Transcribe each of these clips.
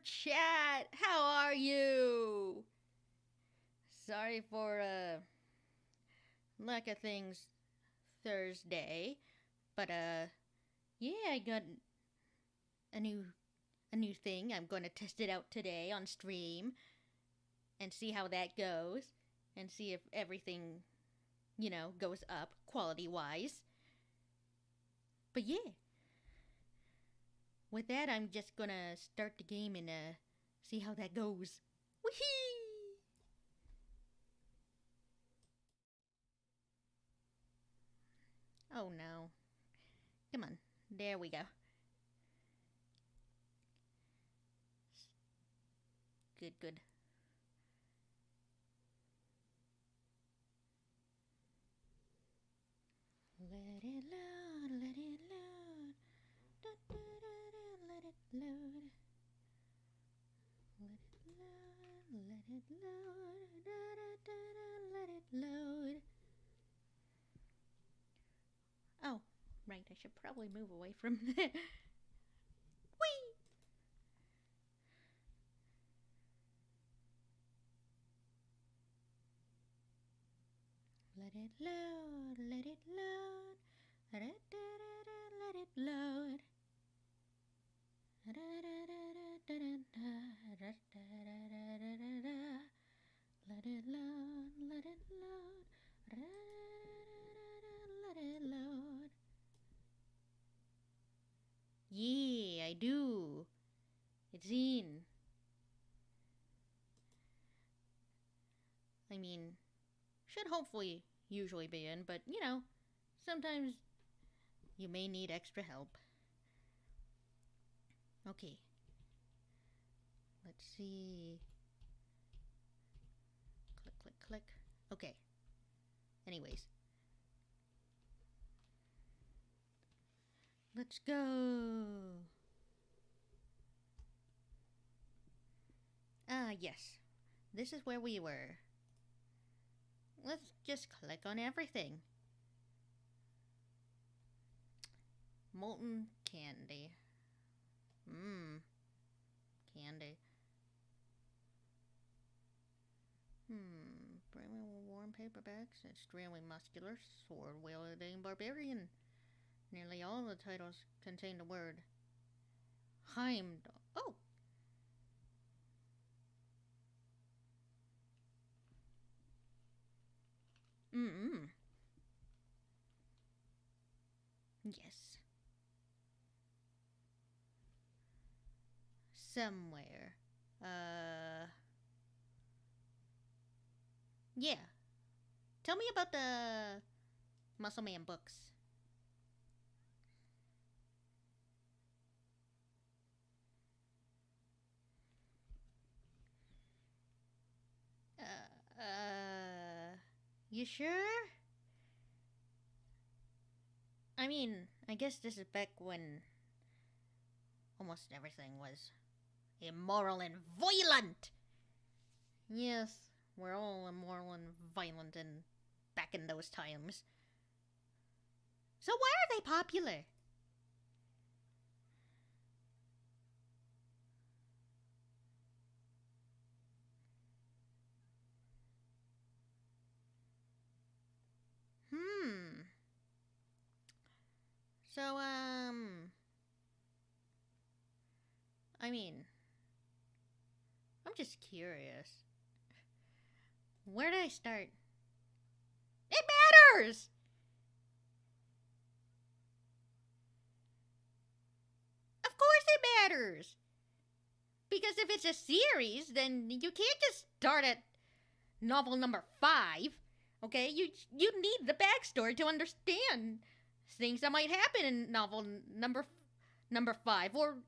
chat. How are you? Sorry for lack of things Thursday, but yeah, I got a new thing. I'm going to test it out today on stream and see how that goes and see if everything, goes up quality-wise. But yeah. With that, I'm just going to start the game and see how that goes. Whee! Oh no. Come on. There we go. Good, good. Let it load, let it load. Da, da, da, da, let it load. Let it load, let it load. Da, da, da, da, let it load. Oh, right, I should probably move away from there. Whee! Let it load, let it load. Da, da, da, da, let it load. Da, da, da, da, da, da, da, da, let it load, let it load. Da, da, da, let it load. Yeah, I do. It's in. I mean, should hopefully usually be in, but sometimes you may need extra help. Okay. Let's see. Click, click, click. Okay. Anyways. Let's go. Yes. This is where we were. Let's just click on everything. Molten candy. Candy. Bringing warm paperbacks, extremely muscular, sword-wielding barbarian. Nearly all the titles contain the word Heimdall. Oh! Yes. Somewhere. Yeah. Tell me about the Muscle Man books. You sure? I mean, I guess this is back when almost everything was immoral and violent. Yes, we're all immoral and violent and back in those times. So why are they popular? So, I mean, I'm just curious. Where did I start? It matters! Of course it matters! Because if it's a series, then you can't just start at novel number 5. Okay? You need the backstory to understand things that might happen in novel number 5, or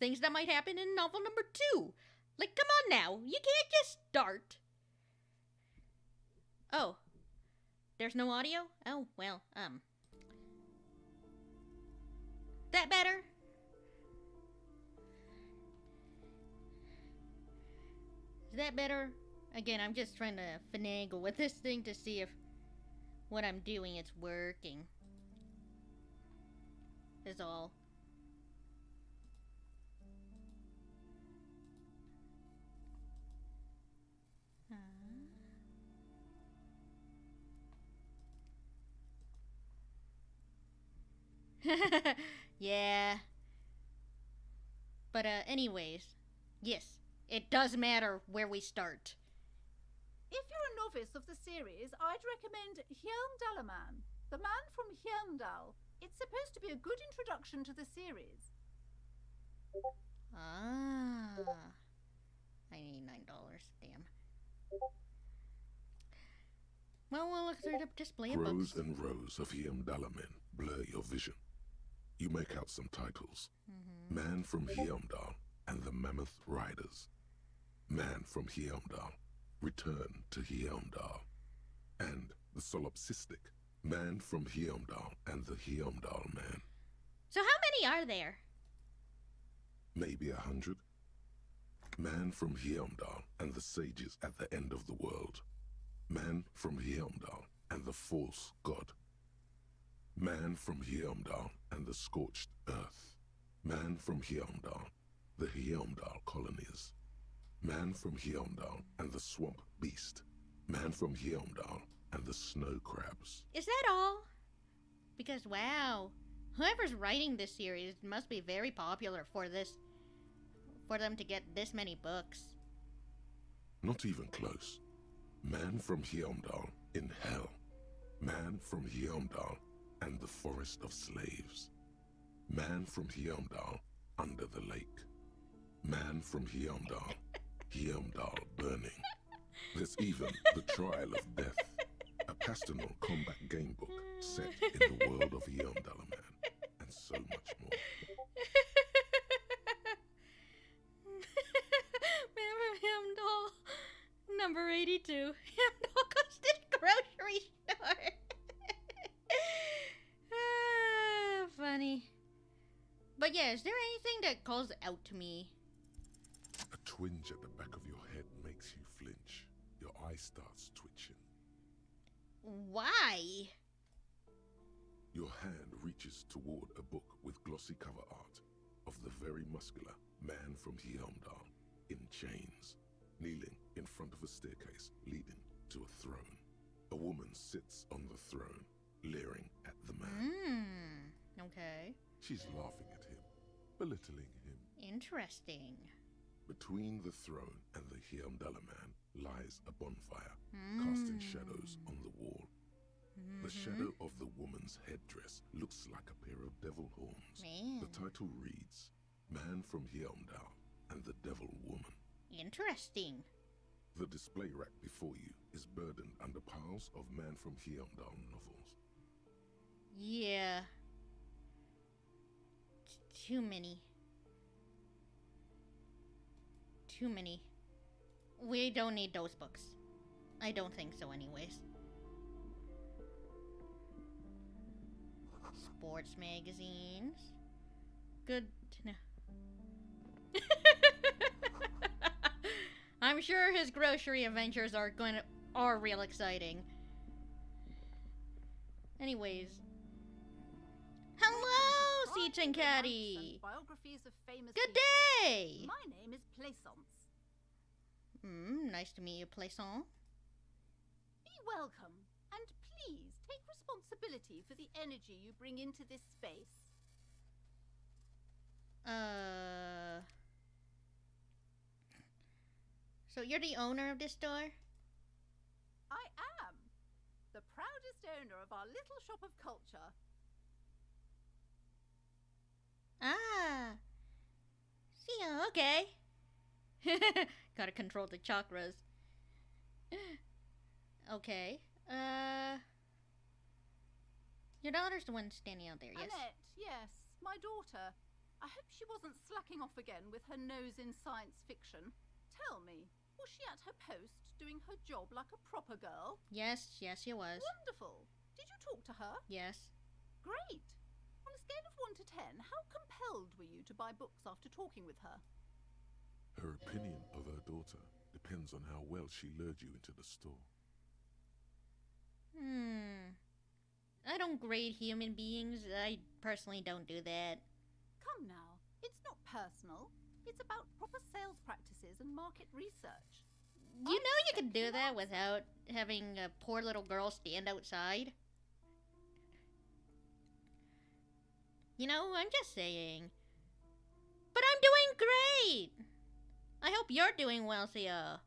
things that might happen in novel number 2. Like, come on now. You can't just start. Oh. There's no audio? Oh, well, that better? Is that better? Again, I'm just trying to finagle with this thing to see if what I'm doing is working. Is all. Yeah. But, anyways. Yes, it does matter where we start. If you're a novice of the series, I'd recommend Hjelmdalaman, the man from Hjelmdal. It's supposed to be a good introduction to the series. Ah. I need $9. Damn. Well, we'll look through the display of Rows books. and rows of Hjelmdalamen blur your vision. You make out some titles. Man from Hjelmdal and the Mammoth Riders. Man from Hjelmdal, Return to Hjelmdal. And the Solipsistic, Man from Hjelmdal and the Hjelmdal Man. So how many are there? Maybe 100. Man from Hjelmdal and the Sages at the End of the World. Man from Hjelmdal and the False God. Man from Hjelmdal and the Scorched Earth. Man from Hjelmdal, the Hjelmdal Colonies. Man from Hjelmdal and the Swamp Beast. Man from Hjelmdal and the Snow Crabs. Is that all? Because, wow, whoever's writing this series must be very popular for them to get this many books. Not even close. Man from Hjelmdal in Hell. Man from Hjelmdal and the Forest of Slaves. Man from Hjelmdal under the lake. Man from Hjelmdal, Hjelmdal burning. There's even The Trial of Death, a pastoral combat game book set in the world of Hjelmdalaman, and so much more. Hjelmdal, number 82. Hjelmdal goes to the grocery store. Funny. But yeah, is there anything that calls out to me? A twinge at the back of your head makes you flinch. Your eye starts twitching. Why? Your hand reaches toward a book with glossy cover art of the very muscular man from Hjelmdal in chains, kneeling in front of a staircase leading to a throne. A woman sits on the throne, leering at the man. Okay. She's laughing at him, belittling him. Interesting. Between the throne and the Hjelmdalaman lies a bonfire, casting shadows on the wall. The shadow of the woman's headdress looks like a pair of devil horns. Man. The title reads, Man from Hjelmdal and the Devil Woman. Interesting. The display rack before you is burdened under piles of Man from Hjelmdal novels. Yeah. Too many. Too many. We don't need those books. I don't think so anyways. Sports magazines. Good to know. I'm sure his grocery adventures are real exciting. Anyways. Hello, Seats and Caddy! Biographies of famous Good people. day! My name is Plaisance. Nice to meet you, Plaisant. Be welcome, and please take responsibility for the energy you bring into this space. So you're the owner of this store? I am the proudest owner of our little shop of culture. Ah. See, okay. Gotta control the chakras. Okay. Your daughter's the one standing out there, yes? Annette, yes, my daughter. I hope she wasn't slacking off again with her nose in science fiction. Tell me, was she at her post doing her job like a proper girl? Yes, she was. Wonderful. Did you talk to her? Yes. Great. On a scale of 1 to 10, how compelled were you to buy books after talking with her? Her opinion of her daughter depends on how well she lured you into the store. I don't grade human beings. I personally don't do that. Come now, it's not personal. It's about proper sales practices and market research. You know you can do that without having a poor little girl stand outside. You know, I'm just saying. But I'm doing great! I hope you're doing well, Siko.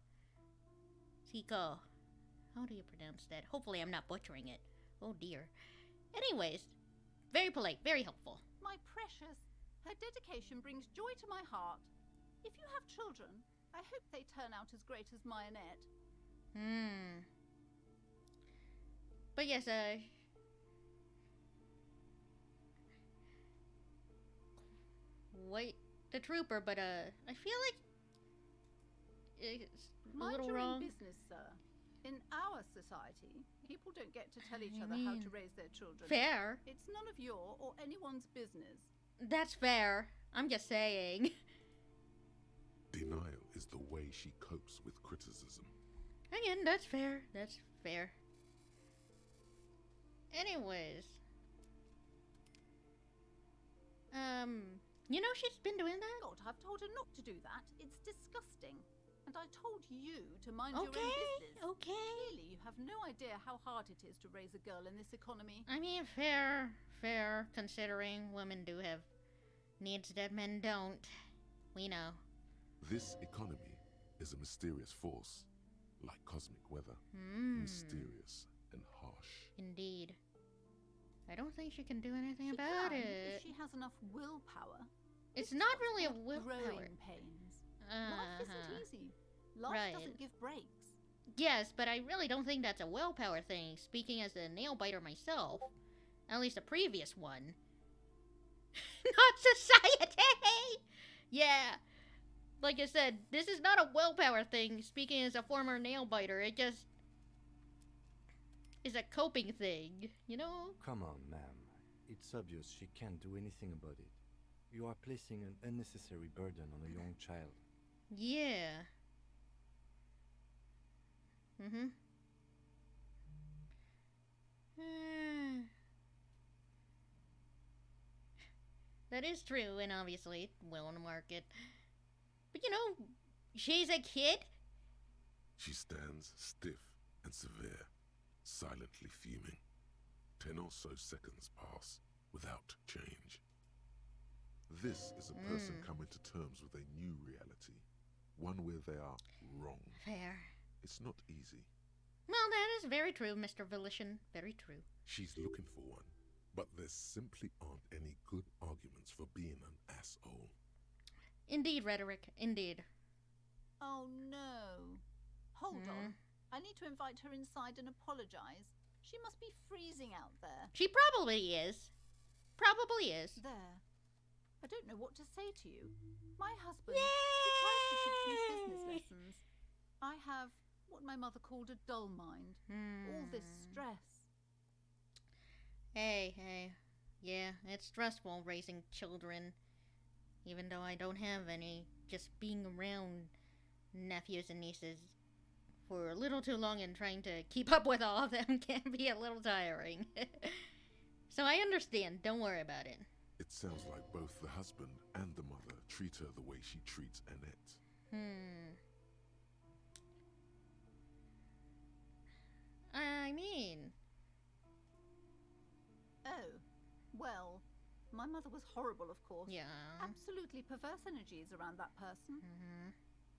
How do you pronounce that? Hopefully I'm not butchering it. Oh dear. Anyways, very polite, very helpful. My precious, her dedication brings joy to my heart. If you have children, I hope they turn out as great as Mayonette. But yes, quite the trooper, but I feel like it's a Mind little your own wrong. business, sir. In our society, people don't get to tell each I other how mean, to raise their children. Fair. It's none of your or anyone's business. That's fair. I'm just saying. Denial is the way she copes with criticism. Again, that's fair. That's fair. Anyways. You know she's been doing that? God, I've told her not to do that. It's disgusting. And I told you to mind your own Okay, business. okay. Clearly, you have no idea how hard it is to raise a girl in this economy. I mean, fair, considering women do have needs that men don't. We know. This economy is a mysterious force, like cosmic weather. Mysterious and harsh. Indeed. I don't think she can do anything She about can, it. if she has enough willpower. It's This not is what's really a called willpower. Growing pains. Life isn't easy. Life Right. doesn't give breaks. Yes, but I really don't think that's a willpower thing, speaking as a nail biter myself. At least a previous one. Not society! Yeah. Like I said, this is not a willpower thing, speaking as a former nail biter. It just is a coping thing, you know? Come on, ma'am. It's obvious she can't do anything about it. You are placing an unnecessary burden on a young child. Yeah. That is true, and obviously well on the market. But you know, she's a kid. She stands stiff and severe, silently fuming. 10 or so seconds pass without change. This is a person coming to terms with a new reality, one where they are wrong. Fair. It's not easy. Well, that is very true, Mr. Volition. Very true. She's looking for one, but there simply aren't any good arguments for being an asshole. Indeed, Rhetoric. Indeed. Oh no. Hold on. I need to invite her inside and apologize. She must be freezing out there. She probably is. Probably is. There. I don't know what to say to you. My husband, he tries to teach me business lessons. I have what my mother called a dull mind. All this stress. Hey. Yeah, it's stressful raising children. Even though I don't have any, just being around nephews and nieces for a little too long and trying to keep up with all of them can be a little tiring. So I understand. Don't worry about it. It sounds like both the husband and the mother treat her the way she treats Annette. I mean... Oh, well, my mother was horrible, of course. Yeah. Absolutely perverse energies around that person.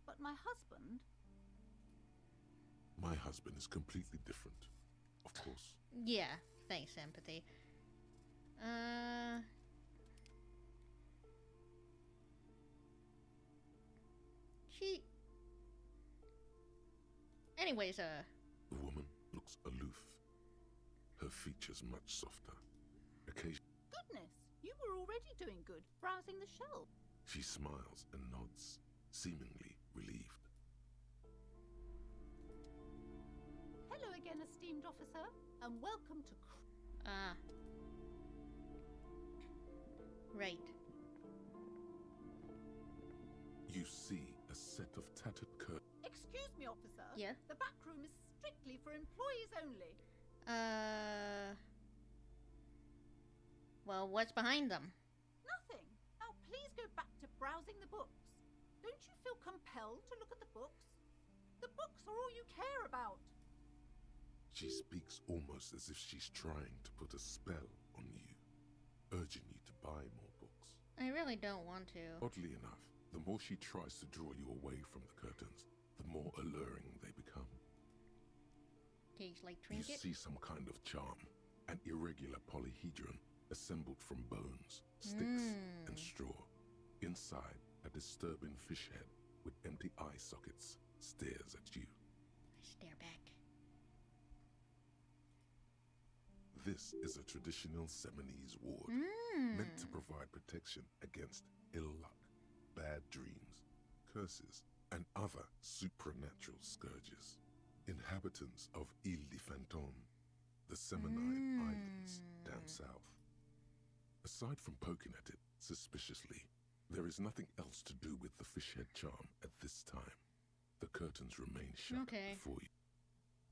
But my husband... My husband is completely different, of course. Yeah, thanks, Empathy. Anyways, The woman looks aloof, her features much softer. Occasionally, Goodness, you were already doing good, browsing the shelf. she smiles and nods, seemingly relieved. Hello again, esteemed officer, and welcome to... right. You see a set of tattered curtains. Excuse me, officer. Yeah? The back room is strictly for employees only. Well, what's behind them? Nothing. Now please go back to browsing the books. Don't you feel compelled to look at the books? The books are all you care about. She speaks almost as if she's trying to put a spell on you, urging you to buy I really don't want to. Oddly enough, the more she tries to draw you away from the curtains, the more alluring they become. Cage like You trinket. see some kind of charm, an irregular polyhedron assembled from bones, sticks, and straw. Inside, a disturbing fish head with empty eye sockets stares at you. I stare back. This is a traditional Seminese ward, meant to provide protection against ill luck, bad dreams, curses, and other supernatural scourges. Inhabitants of Ile de Fantôme, the Seminine Islands down south. Aside from poking at it suspiciously, there is nothing else to do with the fish head charm at this time. The curtains remain shut before you.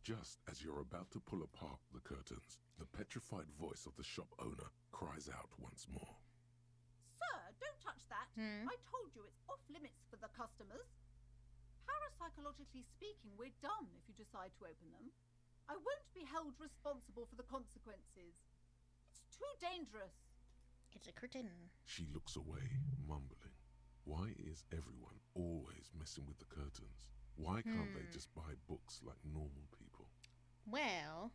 Just as you're about to pull apart the curtains, the petrified voice of the shop owner cries out once more. Sir, don't touch that. I told you it's off limits for the customers. Parapsychologically speaking, we're done if you decide to open them. I won't be held responsible for the consequences. It's too dangerous. It's a curtain. She looks away, mumbling. Why is everyone always messing with the curtains? Why can't they just buy books like normal people? Well,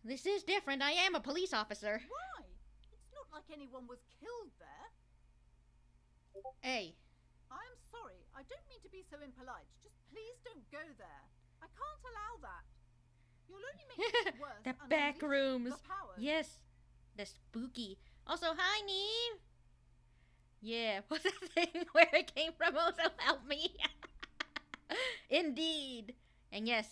this is different. I am a police officer. Why? It's not like anyone was killed there. Hey. I'm sorry. I don't mean to be so impolite. Just please don't go there. I can't allow that. You'll only make it worse. The and back unleash rooms. the powers. Yes. The spooky. Also, hi, Neve. Yeah, what's that thing where it came from? Also, help me. Indeed. And yes,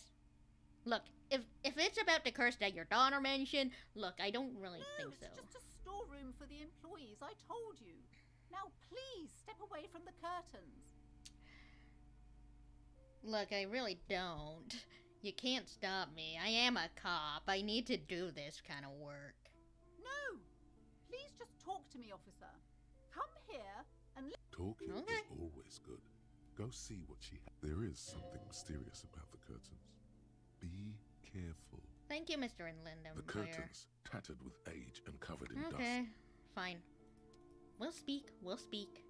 look, if it's about the curse that your daughter mentioned, look, I don't really think so. It's just a storeroom for the employees. I told you. Now, please step away from the curtains. Look, I really don't. You can't stop me. I am a cop. I need to do this kind of work. No! Please just talk to me, officer. Come here and Talking is always good. Go see what she has. There is something mysterious about the curtains. Be careful. Thank you, Mr. Inland. The curtains, tattered with age and covered in dust. Okay, fine. We'll speak. We'll speak.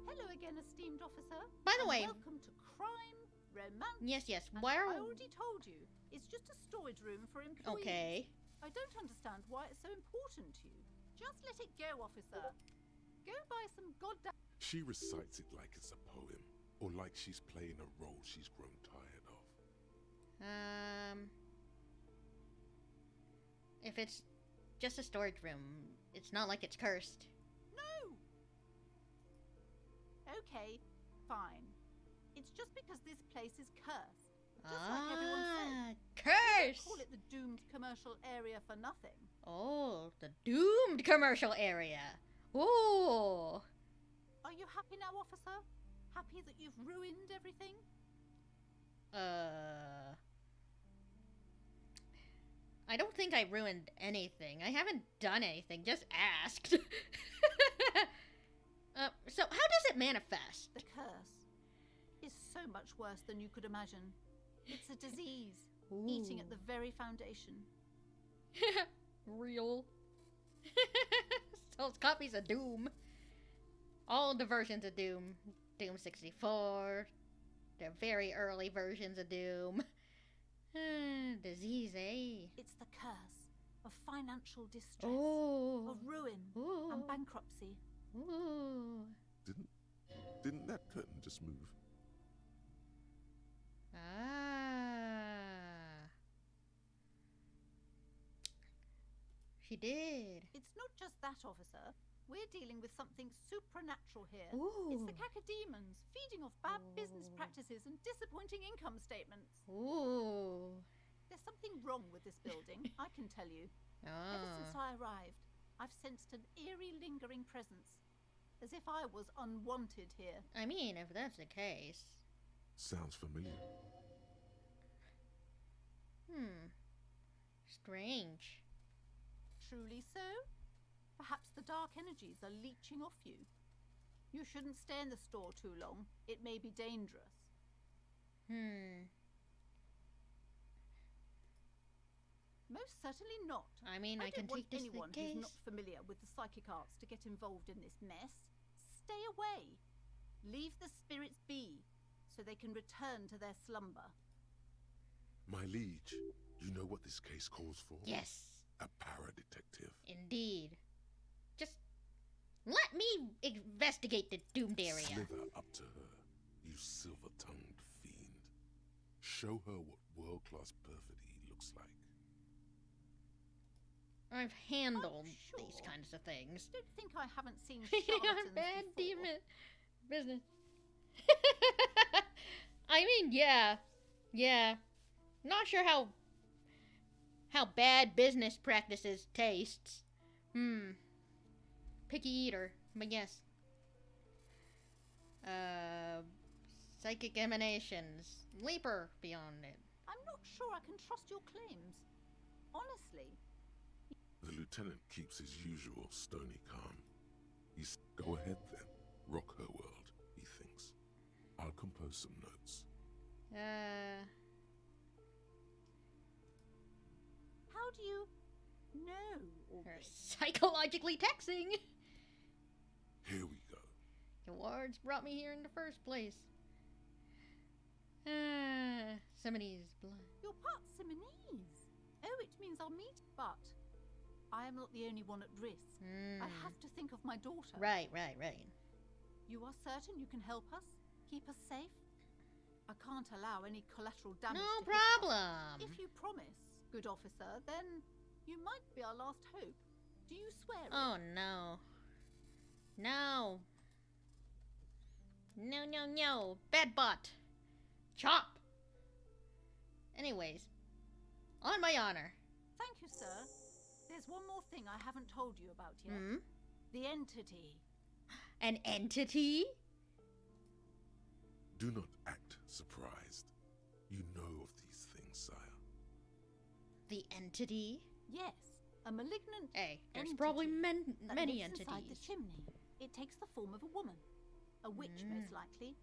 Hello again, esteemed officer. By the way, welcome to crime, romance. Yes. And Why I are... already told you. It's just a storage room for employees. Okay. I don't understand why it's so important to you. Just let it go, officer. Go buy some goddamn... She recites it like it's a poem, or like she's playing a role she's grown tired of. If it's just a storage room, it's not like it's cursed. No! Okay, fine. It's just because this place is cursed. Just like everyone said. Curse! Call it the doomed commercial area for nothing. Oh, the doomed commercial area. Oh. Are you happy now, officer? Happy that you've ruined everything? I don't think I ruined anything. I haven't done anything, just asked. So how does it manifest? The curse is so much worse than you could imagine. It's a disease, eating at the very foundation. Real. So it's copies of Doom. All the versions of Doom. Doom 64. The very early versions of Doom. Disease, eh? It's the curse of financial distress, Oh. of ruin, Ooh. and bankruptcy. Ooh. Didn't that curtain just move? Ah. She did. It's not just that, officer. We're dealing with something supernatural here. Ooh. It's the cacodemons feeding off bad business practices and disappointing income statements. Ooh. There's something wrong with this building, I can tell you. Ever since I arrived, I've sensed an eerie lingering presence, as if I was unwanted here. I mean, if that's the case. Sounds familiar. Strange. Truly so? Perhaps the dark energies are leeching off you. You shouldn't stay in the store too long. It may be dangerous. Most certainly not. I mean, I can don't want take this anyone case. who's not familiar with the psychic arts to get involved in this mess. Stay away. Leave the spirits be, so they can return to their slumber. My liege, you know what this case calls for? Yes, A para-detective. indeed. Just let me investigate the doomed area. Slither up to her, you silver-tongued fiend. Show her what world-class perfidy looks like. I've handled sure. these kinds of things. Don't think I haven't seen You're charlatans bad before. demon business. I mean, yeah. Not sure how bad business practices tastes. Picky eater, but yes. Psychic emanations. Leaper beyond it. I'm not sure I can trust your claims. Honestly. The lieutenant keeps his usual stony calm. Go ahead then. Rock her world, he thinks. I'll compose some notes. How do you know all Her this? psychologically texting. Here we go. Your words brought me here in the first place. Somebody's blood. You're part Simonese. Oh, it means I'll meet. But I am not the only one at risk. I have to think of my daughter. Right. You are certain you can help us? Keep us safe? I can't allow any collateral damage. No to hit us. problem. If you promise, good officer, then you might be our last hope. Do you swear it? Oh no. No. No. Bad bot. Chop. Anyways, on my honor. Thank you, sir. There's one more thing I haven't told you about yet. The entity. An entity? Do not act surprised. You know of these things, sire. The entity? Yes, a malignant Hey, there's entity probably that many lives inside entities. the chimney. It takes the form of a woman. A witch, most likely.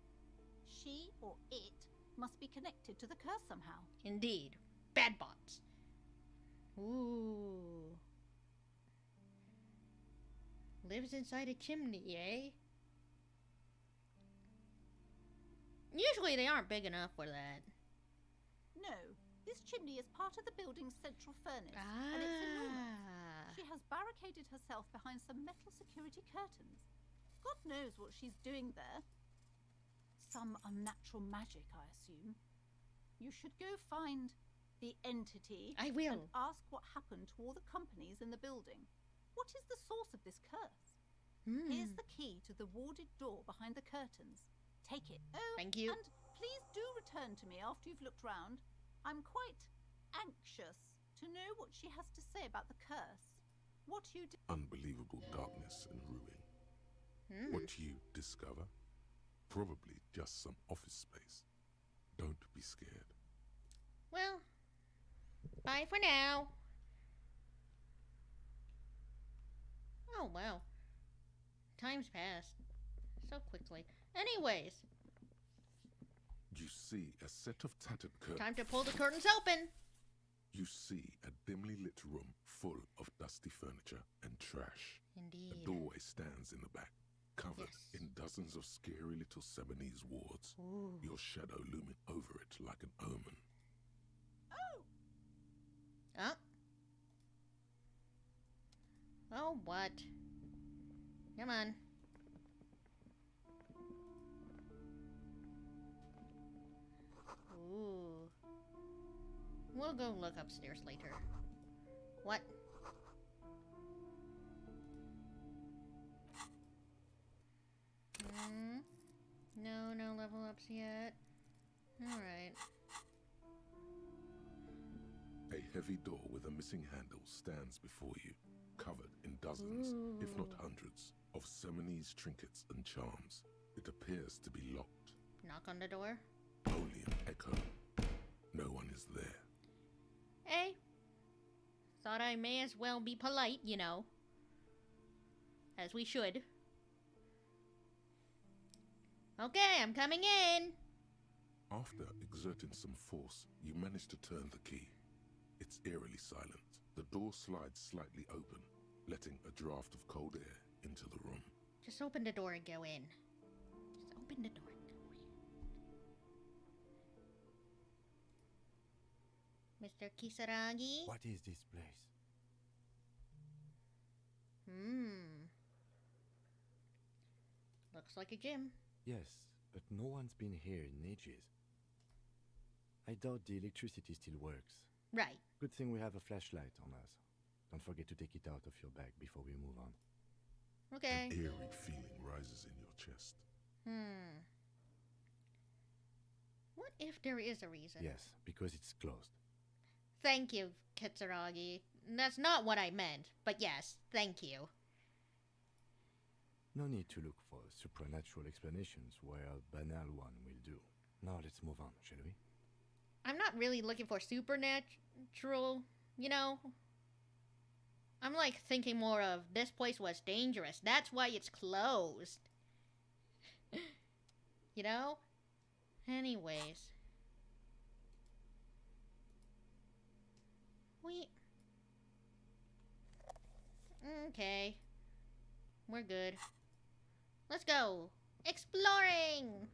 She or it must be connected to the curse somehow. Indeed. Bad bots. Ooh. Lives inside a chimney, eh? Usually they aren't big enough for that. No, this chimney is part of the building's central furnace, and it's enormous. She has barricaded herself behind some metal security curtains. God knows what she's doing there. Some unnatural magic, I assume. You should go find the entity I will. and ask what happened to all the companies in the building. What is the source of this curse? Here's the key to the warded door behind the curtains. Take it. Oh, Thank you. And please do return to me after you've looked round. I'm quite anxious to know what she has to say about the curse. What you did. Unbelievable darkness and ruin. What you discover? Probably just some office space. Don't be scared. Well, bye for now. Oh, wow. Time's passed so quickly. Anyways, You see a set of tattered curtains. time to pull the curtains open. You see a dimly lit room full of dusty furniture and trash. Indeed. A doorway stands in the back, covered Yes. in dozens of scary little Seminese wards. Ooh. Your shadow looming over it like an omen. Oh! Oh, what? Come on. Ooh. We'll go look upstairs later. What? No level ups yet. Alright. A heavy door with a missing handle stands before you, covered in dozens, if not hundreds, of Seminese trinkets and charms. It appears to be locked. Knock on the door. Only an echo. No one is there. Hey. Thought I may as well be polite, you know. As we should. Okay, I'm coming in. After exerting some force, you manage to turn the key. It's eerily silent. The door slides slightly open, letting a draft of cold air into the room. Just open the door and go in. Just open the door and go in. Mr. Kisaragi? What is this place? Looks like a gym. Yes, but no one's been here in ages. I doubt the electricity still works. Right. Good thing we have a flashlight on us. Don't forget to take it out of your bag before we move on. Okay. An eerie feeling rises in your chest. What if there is a reason? Yes, because it's closed. Thank you, Kitsuragi. That's not what I meant, but yes, thank you. No need to look for supernatural explanations where a banal one will do. Now let's move on, shall we? I'm not really looking for supernatural, you know? I'm like thinking more of this place was dangerous. That's why it's closed. You know? Anyways. Okay. We're good. Let's go. Exploring!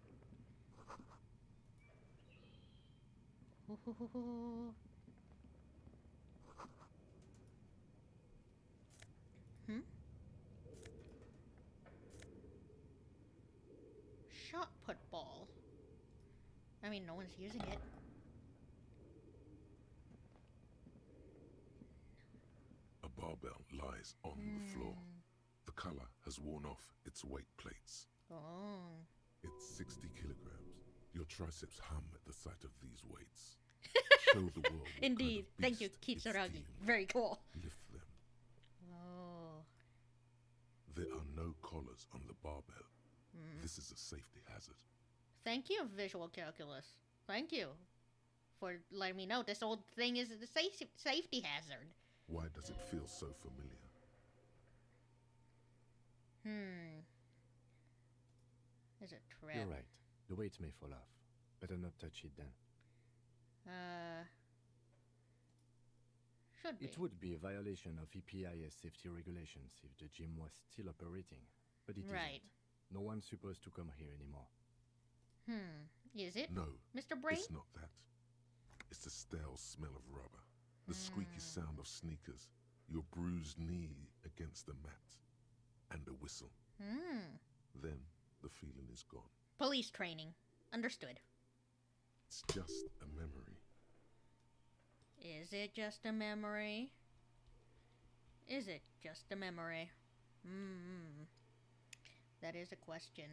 Shot put ball. I mean, no one's using it. A barbell lies on the floor. The color has worn off its weight plates. Oh. It's 60 kilograms. Your triceps hum at the sight of these weights. Show the world what Indeed. kind of Thank you, beast its Kitsuragi. team. Very cool. Lift them. Oh. There are no collars on the barbell. This is a safety hazard. Thank you, Visual Calculus. Thank you for letting me know this old thing is a safety hazard. Why does it feel so familiar? Is it trap? You're right. The weight may fall off. Better not touch it then. Should be. It would be a violation of EPIS safety regulations if the gym was still operating, but it Right. isn't. No one's supposed to come here anymore. Is it? No, Mr. Brain? it's not that. It's the stale smell of rubber, the squeaky sound of sneakers, your bruised knee against the mat, and a whistle. Then the feeling is gone. Police training. Understood. It's just a memory. Is it just a memory? Is it just a memory? That is a question.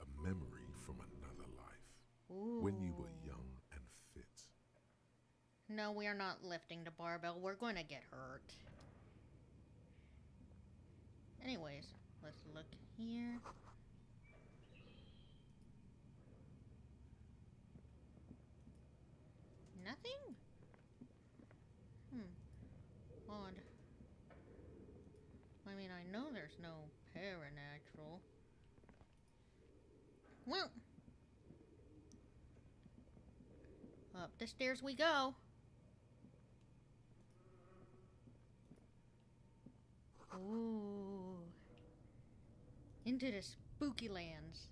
A memory from another life. Ooh. When you were young and fit. No, we are not lifting the barbell. We're going to get hurt. Anyways, let's look here. Nothing? Odd. I mean, I know there's no paranatural. Well, up the stairs we go. Ooh. Into the spooky lands.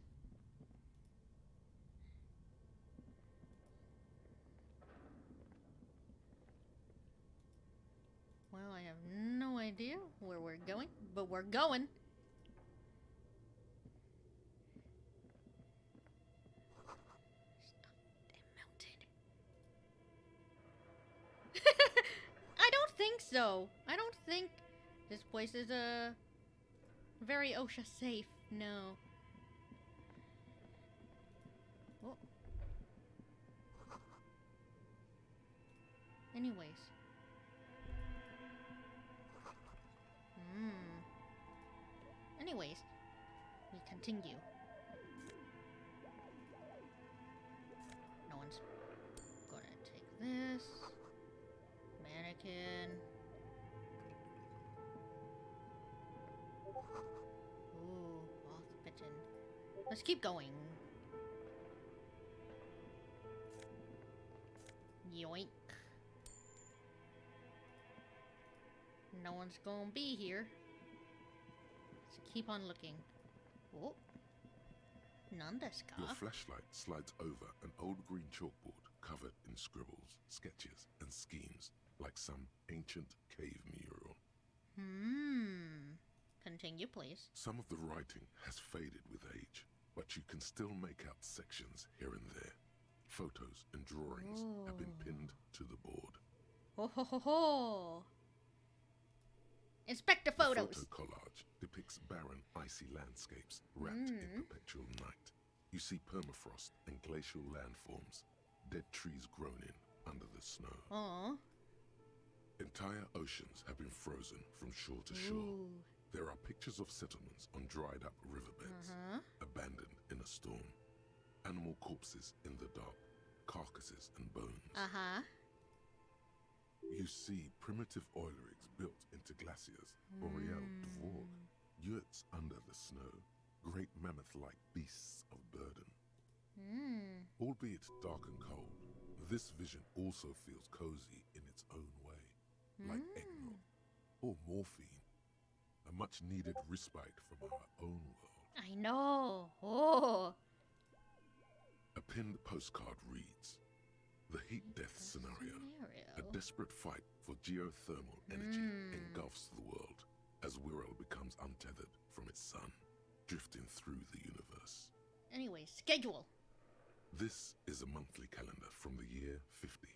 Well, I have no idea where we're going, but we're going. I don't think so. I don't think this place is very OSHA safe. No. Oh. Anyways. Anyways, we continue. No one's gonna take this. Mannequin. Ooh, off-bitten. Let's keep going. Yoink. No one's gonna be here. Let's keep on looking. Oh. Nandeska. Your flashlight slides over an old green chalkboard covered in scribbles, sketches, and schemes like some ancient cave mural. Continue, please. Some of the writing has faded with age, but you can still make out sections here and there. Photos and drawings have been pinned to the board. Ho ho ho ho! Inspect the photos! The photo collage depicts barren, icy landscapes wrapped in perpetual night. You see permafrost and glacial landforms, dead trees grown in under the snow. Aww. Entire oceans have been frozen from shore to shore. There are pictures of settlements on dried up riverbeds, abandoned in a storm. Animal corpses in the dark, carcasses and bones. You see primitive oil rigs built into glaciers, boreal dvorg, yurts under the snow, great mammoth-like beasts of burden. Albeit dark and cold, this vision also feels cozy in its own way, like eggnog or morphine, a much-needed respite from our own world. I know. Oh. A pinned postcard reads, "The heat-death scenario. A desperate fight for geothermal energy engulfs the world as Wirral becomes untethered from its sun, drifting through the universe." Anyway, schedule. This is a monthly calendar from the year 50.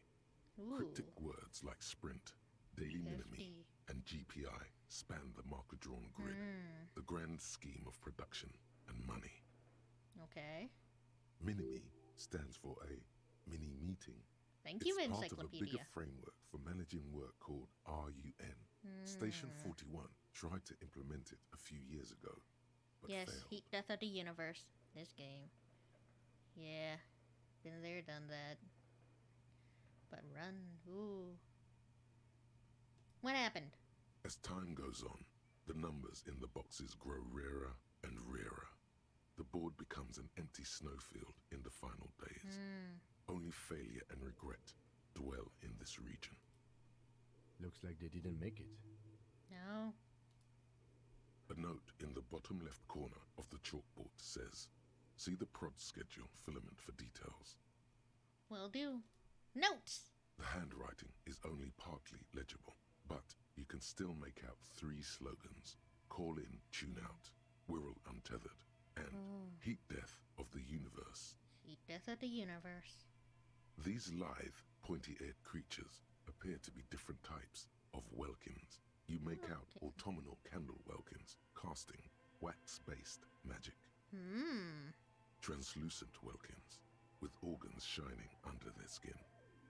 Cryptic words like sprint, daily minimi, and GPI span the marker-drawn grid, the grand scheme of production and money. Okay. Minimi stands for a mini-meeting. Thank you, It's part of a Encyclopedia. bigger framework for managing work called RUN. Station 41 tried to implement it a few years ago, but Yes, failed. Heat Death of the Universe. This game. Yeah. Been there, done that. But run. Ooh. What happened? As time goes on, the numbers in the boxes grow rarer and rarer. The board becomes an empty snowfield in the final days. Only failure and regret dwell in this region. Looks like they didn't make it. No. A note in the bottom left corner of the chalkboard says, "See the prod schedule filament for details." Will do. Notes! The handwriting is only partly legible, but you can still make out 3 slogans: "Call in, tune out," "Wirral untethered," and "Heat Death of the Universe." Heat Death of the Universe. These lithe, pointy-eared creatures appear to be different types of welkins. You make out autumnal candle welkins, casting wax-based magic. Translucent welkins, with organs shining under their skin.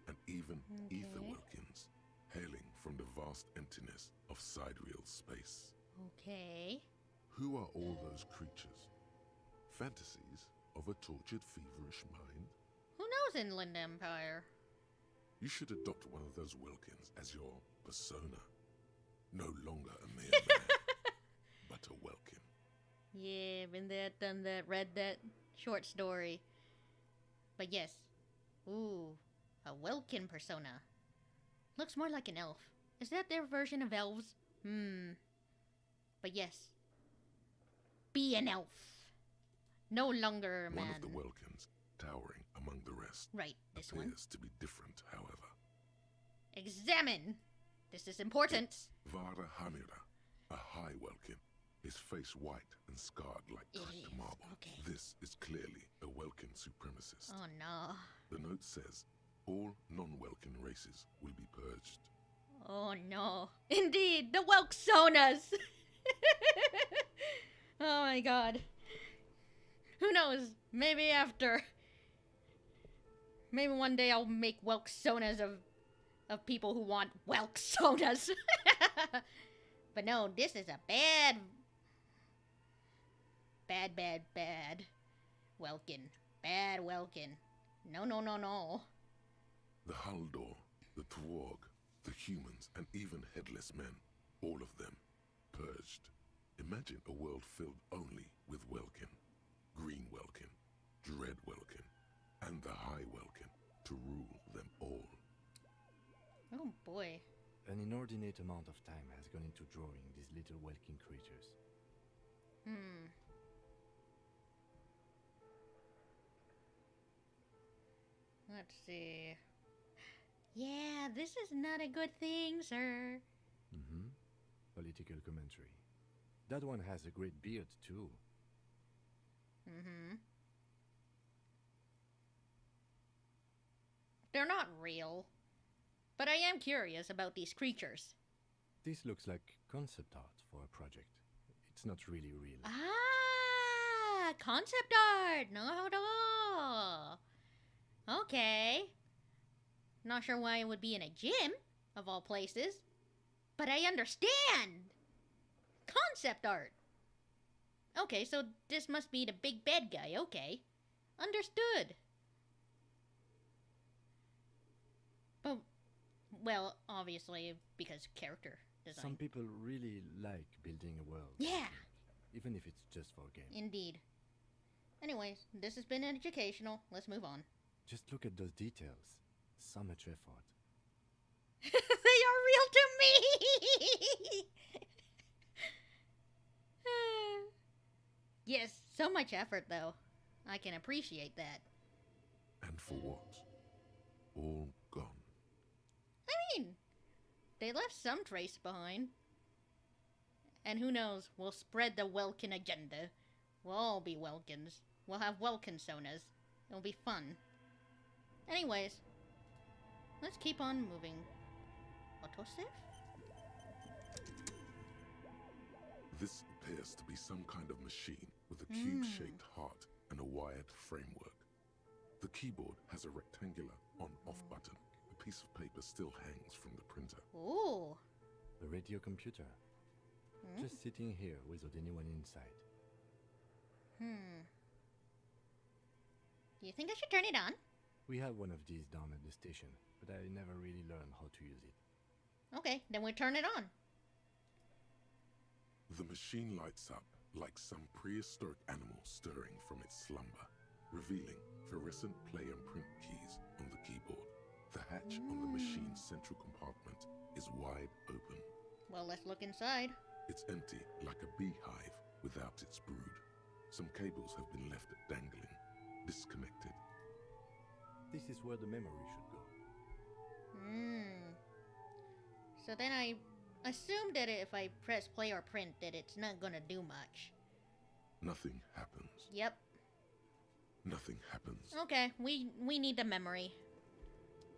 And even ether welkins, hailing from the vast emptiness of sidereal space. Okay. Who are all those creatures? Fantasies of a tortured, feverish mind? Who knows Inland Empire? You should adopt one of those Wilkins as your persona. No longer a mere man, but a Welkin. Yeah, been there, done that, read that short story. But yes. Ooh, a Welkin persona. Looks more like an elf. Is that their version of elves? But yes. Be an elf. No longer a man. One of the Welkins, towering among the rest, Right, this one. appears to be different, however. Examine! This is important. Vara Hamira, a high Welkin, his face white and scarred like It cracked is, marble. okay. This is clearly a Welkin supremacist. Oh no. The note says, all non-Welkin races will be purged. Oh no. Indeed, the Welksonas! Oh my god. Who knows? Maybe after. Maybe one day I'll make Welksonas of people who want Welksonas. But no, this is a bad Welkin. Bad Welkin. No, no, no, no. The Haldor, the Twarg, the humans, and even headless men, all of them, purged. Imagine a world filled only with Welkin, Green Welkin, Dread Welkin, and the High Welkin to rule them all. Oh boy. An inordinate amount of time has gone into drawing these little welking creatures. Let's see. Yeah, this is not a good thing, sir. Political commentary. That one has a great beard, too. They're not real. But I am curious about these creatures. This looks like concept art for a project. It's not really real. Ah, concept art. No. Okay. Not sure why it would be in a gym, of all places. But I understand. Concept art. Okay, so this must be the big bad guy. Okay. Understood. But, well, obviously, because character design. Some people really like building a world. Yeah. I think, even if it's just for a game. Indeed. Anyways, this has been educational. Let's move on. Just look at those details. So much effort. They are real to me! Yes, so much effort, though. I can appreciate that. And for what? All gone. I mean, they left some trace behind. And who knows, we'll spread the Welkin agenda. We'll all be Welkins. We'll have Welkinsonas. It'll be fun. Anyways, let's keep on moving. Autosave? This appears to be some kind of machine with a cube-shaped heart and a wired framework. The keyboard has a rectangular on-off button. A piece of paper still hangs from the printer. Ooh. The radio computer. Just sitting here without anyone inside. Do you think I should turn it on? We have one of these down at the station, but I never really learned how to use it. Okay, then we turn it on. The machine lights up like some prehistoric animal stirring from its slumber, revealing fluorescent play and print keys on the keyboard. The hatch on the machine's central compartment is wide open. Well, let's look inside. It's empty like a beehive without its brood. Some cables have been left dangling, disconnected. This is where the memory should go. So then I assume that if I press play or print that it's not gonna do much. Nothing happens. Yep. Nothing happens. Okay, we need the memory.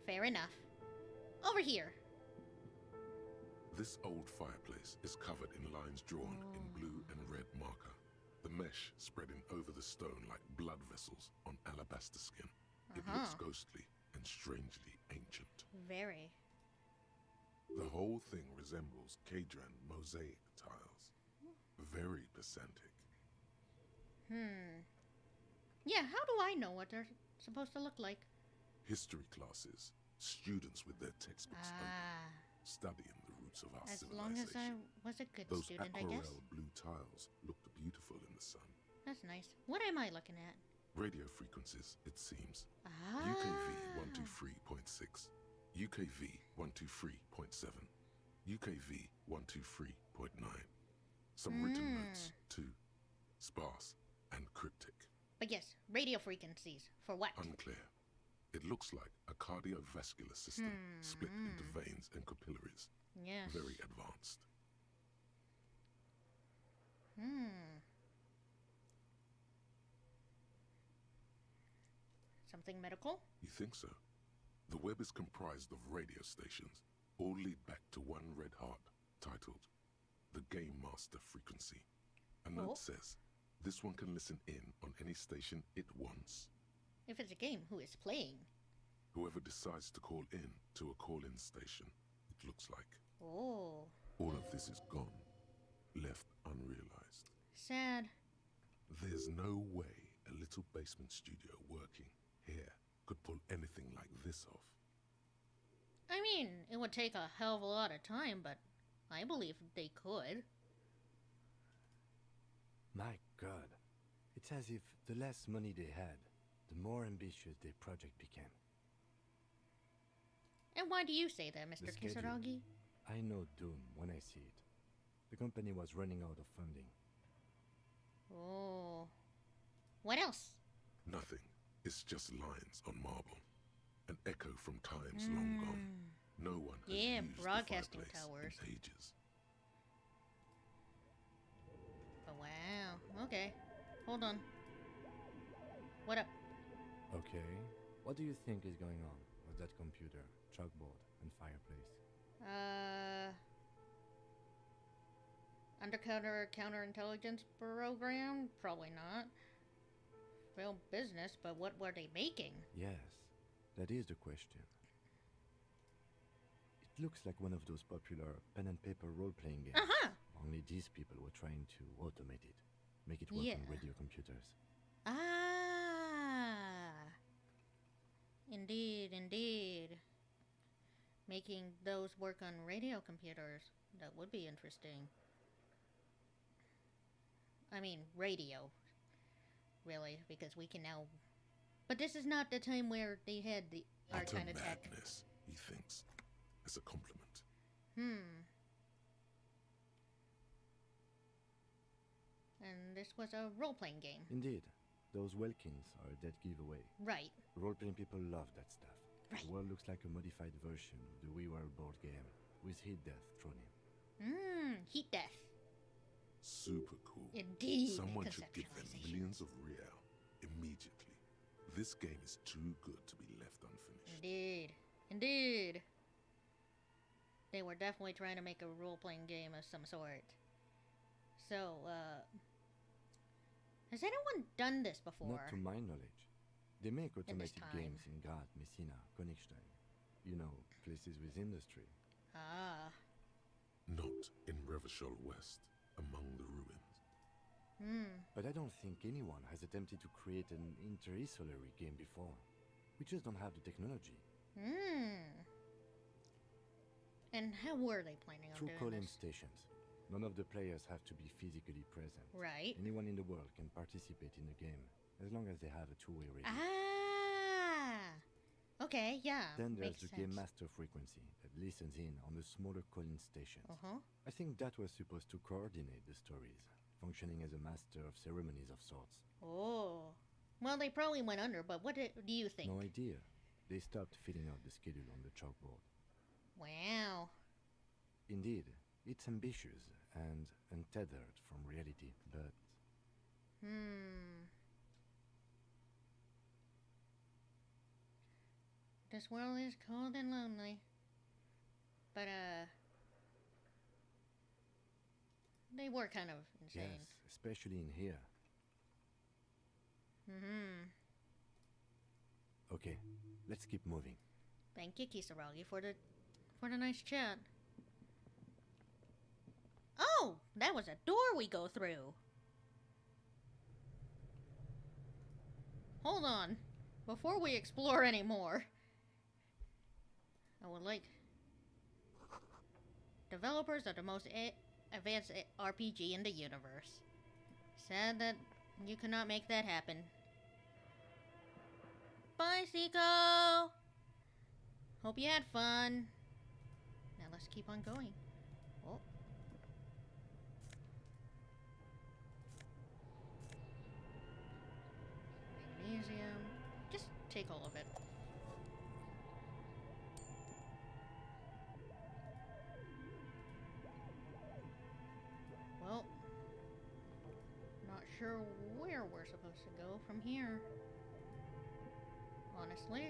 Fair enough. Over here. This old fireplace is covered in lines drawn in blue and red marker. The mesh spreading over the stone like blood vessels on alabaster skin. It looks ghostly and strangely ancient. Very. The whole thing resembles Kadran mosaic tiles. Very pedantic. Yeah, how do I know what they're supposed to look like? History classes, students with their textbooks open, studying the roots of our As long civilization. as I was a good Those student, I guess. aquarelle blue tiles looked beautiful in the sun. That's nice. What am I looking at? Radio frequencies, it seems. Ah. UKV 123.6, UKV 123.7, UKV 123.9. Some written notes, too. Sparse and cryptic. But yes, radio frequencies. For what? Unclear. It looks like a cardiovascular system split into veins and capillaries. Yes. Very advanced. Something medical? You think so? The web is comprised of radio stations, all lead back to one red heart, titled the Game Master Frequency. A note says, this one can listen in on any station it wants. If it's a game, who is playing? Whoever decides to call in to a call-in station, it looks like. Oh. All of this is gone, left unrealized. Sad. There's no way a little basement studio working here could pull anything like this off. I mean, it would take a hell of a lot of time, but I believe they could. My God. It's as if the less money they had, the more ambitious their project became. And why do you say that, Mr. The schedule. Kisaragi? I know doom when I see it. The company was running out of funding. Oh. What else? Nothing. It's just lines on marble. An echo from times long gone. No one has Yeah, used broadcasting the fireplace towers. in ages. Oh, wow. Okay. Hold on. What up? Okay. What do you think is going on with that computer, chalkboard, and fireplace? Undercover counterintelligence program? Probably not. Real business, but what were they making? Yes, that is the question. It looks like one of those popular pen and paper role-playing games. Uh-huh. Only these people were trying to automate it, make it work Yeah. on radio computers. Ah. Indeed, indeed. Making those work on radio computers. That would be interesting. I mean, radio. Really, because we can now... But this is not the time where they had our Utter kind of tech. madness, he thinks. As a compliment. And this was a role-playing game. Indeed, those Welkins are a dead giveaway. Right. Role-playing people love that stuff. Right. The world looks like a modified version of the We Were board game, with heat death thrown in. Heat death. Super cool. Indeed. Someone should give them Conceptualization. millions of real immediately. This game is too good to be left unfinished. Indeed. Indeed. They were definitely trying to make a role-playing game of some sort. So, has anyone done this before? Not to my knowledge. They make automated time. games in Graz, Messina, Königstein. You know, places with industry. Ah. Not in Revachol West, among the ruins. But I don't think anyone has attempted to create an inter-isolary game before. We just don't have the technology. And how were they planning on Through doing call-in this? stations. None of the players have to be physically present. Right. Anyone in the world can participate in the game, as long as they have a two-way radio. Ah. Okay, yeah. Then there's makes the game sense. master frequency that listens in on the smaller call-in stations. I think that was supposed to coordinate the stories, functioning as a master of ceremonies of sorts. Oh. Well, they probably went under, but what do you think? No idea. They stopped filling out the schedule on the chalkboard. Wow. Indeed, it's ambitious and untethered from reality, but This world is cold and lonely. But, they were kind of insane. yes, especially in here. Okay, let's keep moving. Thank you, Kisaragi, for the nice chat. Oh, that was a door we go through. Hold on. Before we explore any more, I would like... Developers are the most advanced RPG in the universe. Sad that you could not make that happen. Bye, Seiko! Hope you had fun. Now let's keep on going. Oh. Magnesium. Just take all of it. Well, not sure where we're supposed to go from here. Honestly.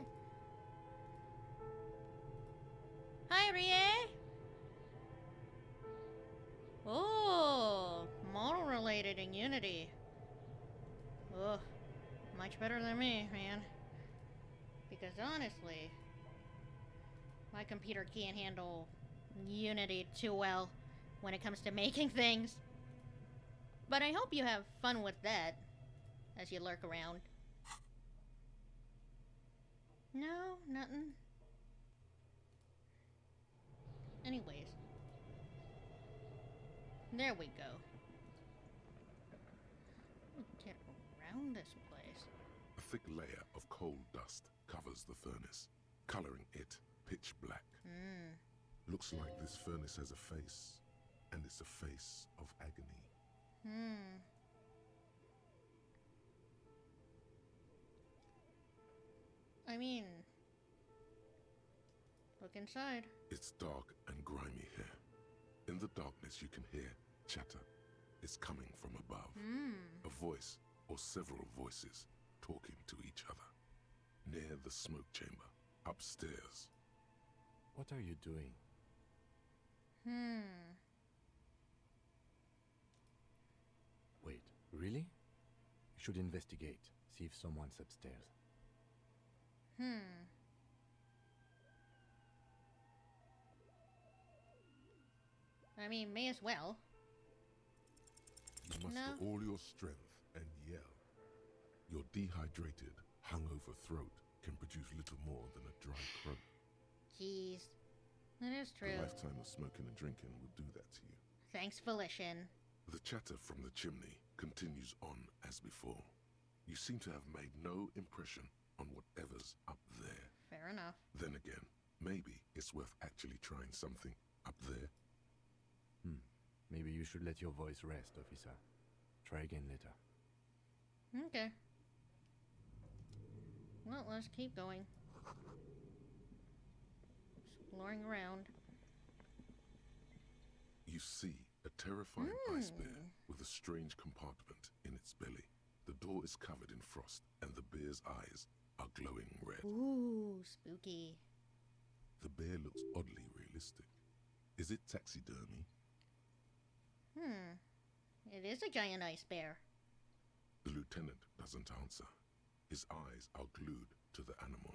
Hi, Rie! Oh, model related in Unity. Ugh, much better than me, man. Because honestly, my computer can't handle Unity too well when it comes to making things. But I hope you have fun with that as you lurk around. No, nothing. Anyways. There we go. Get around this place. A thick layer of coal dust covers the furnace, coloring it pitch black. Looks like this furnace has a face, and it's a face of agony. I mean, look inside. It's dark and grimy here. In the darkness you can hear chatter. It's coming from above. A voice or several voices talking to each other. Near the smoke chamber, upstairs. What are you doing? Wait, really? You should investigate, see if someone's upstairs. I mean, may as well. You muster all your strength and yell. Your dehydrated, hungover throat can produce little more than a dry croak. Jeez. That is true. A lifetime of smoking and drinking will do that to you. Thanks, Volition. The chatter from the chimney continues on as before. You seem to have made no impression on whatever's up there. Fair enough. Then again, maybe it's worth actually trying something up there. Maybe you should let your voice rest, officer. Try again later. Okay. Well, let's keep going. Exploring around. You see a terrifying ice bear with a strange compartment in its belly. The door is covered in frost, and the bear's eyes are glowing red. Ooh, spooky. The bear looks oddly realistic. Is it taxidermy? It is a giant ice bear. The lieutenant doesn't answer. His eyes are glued to the animal.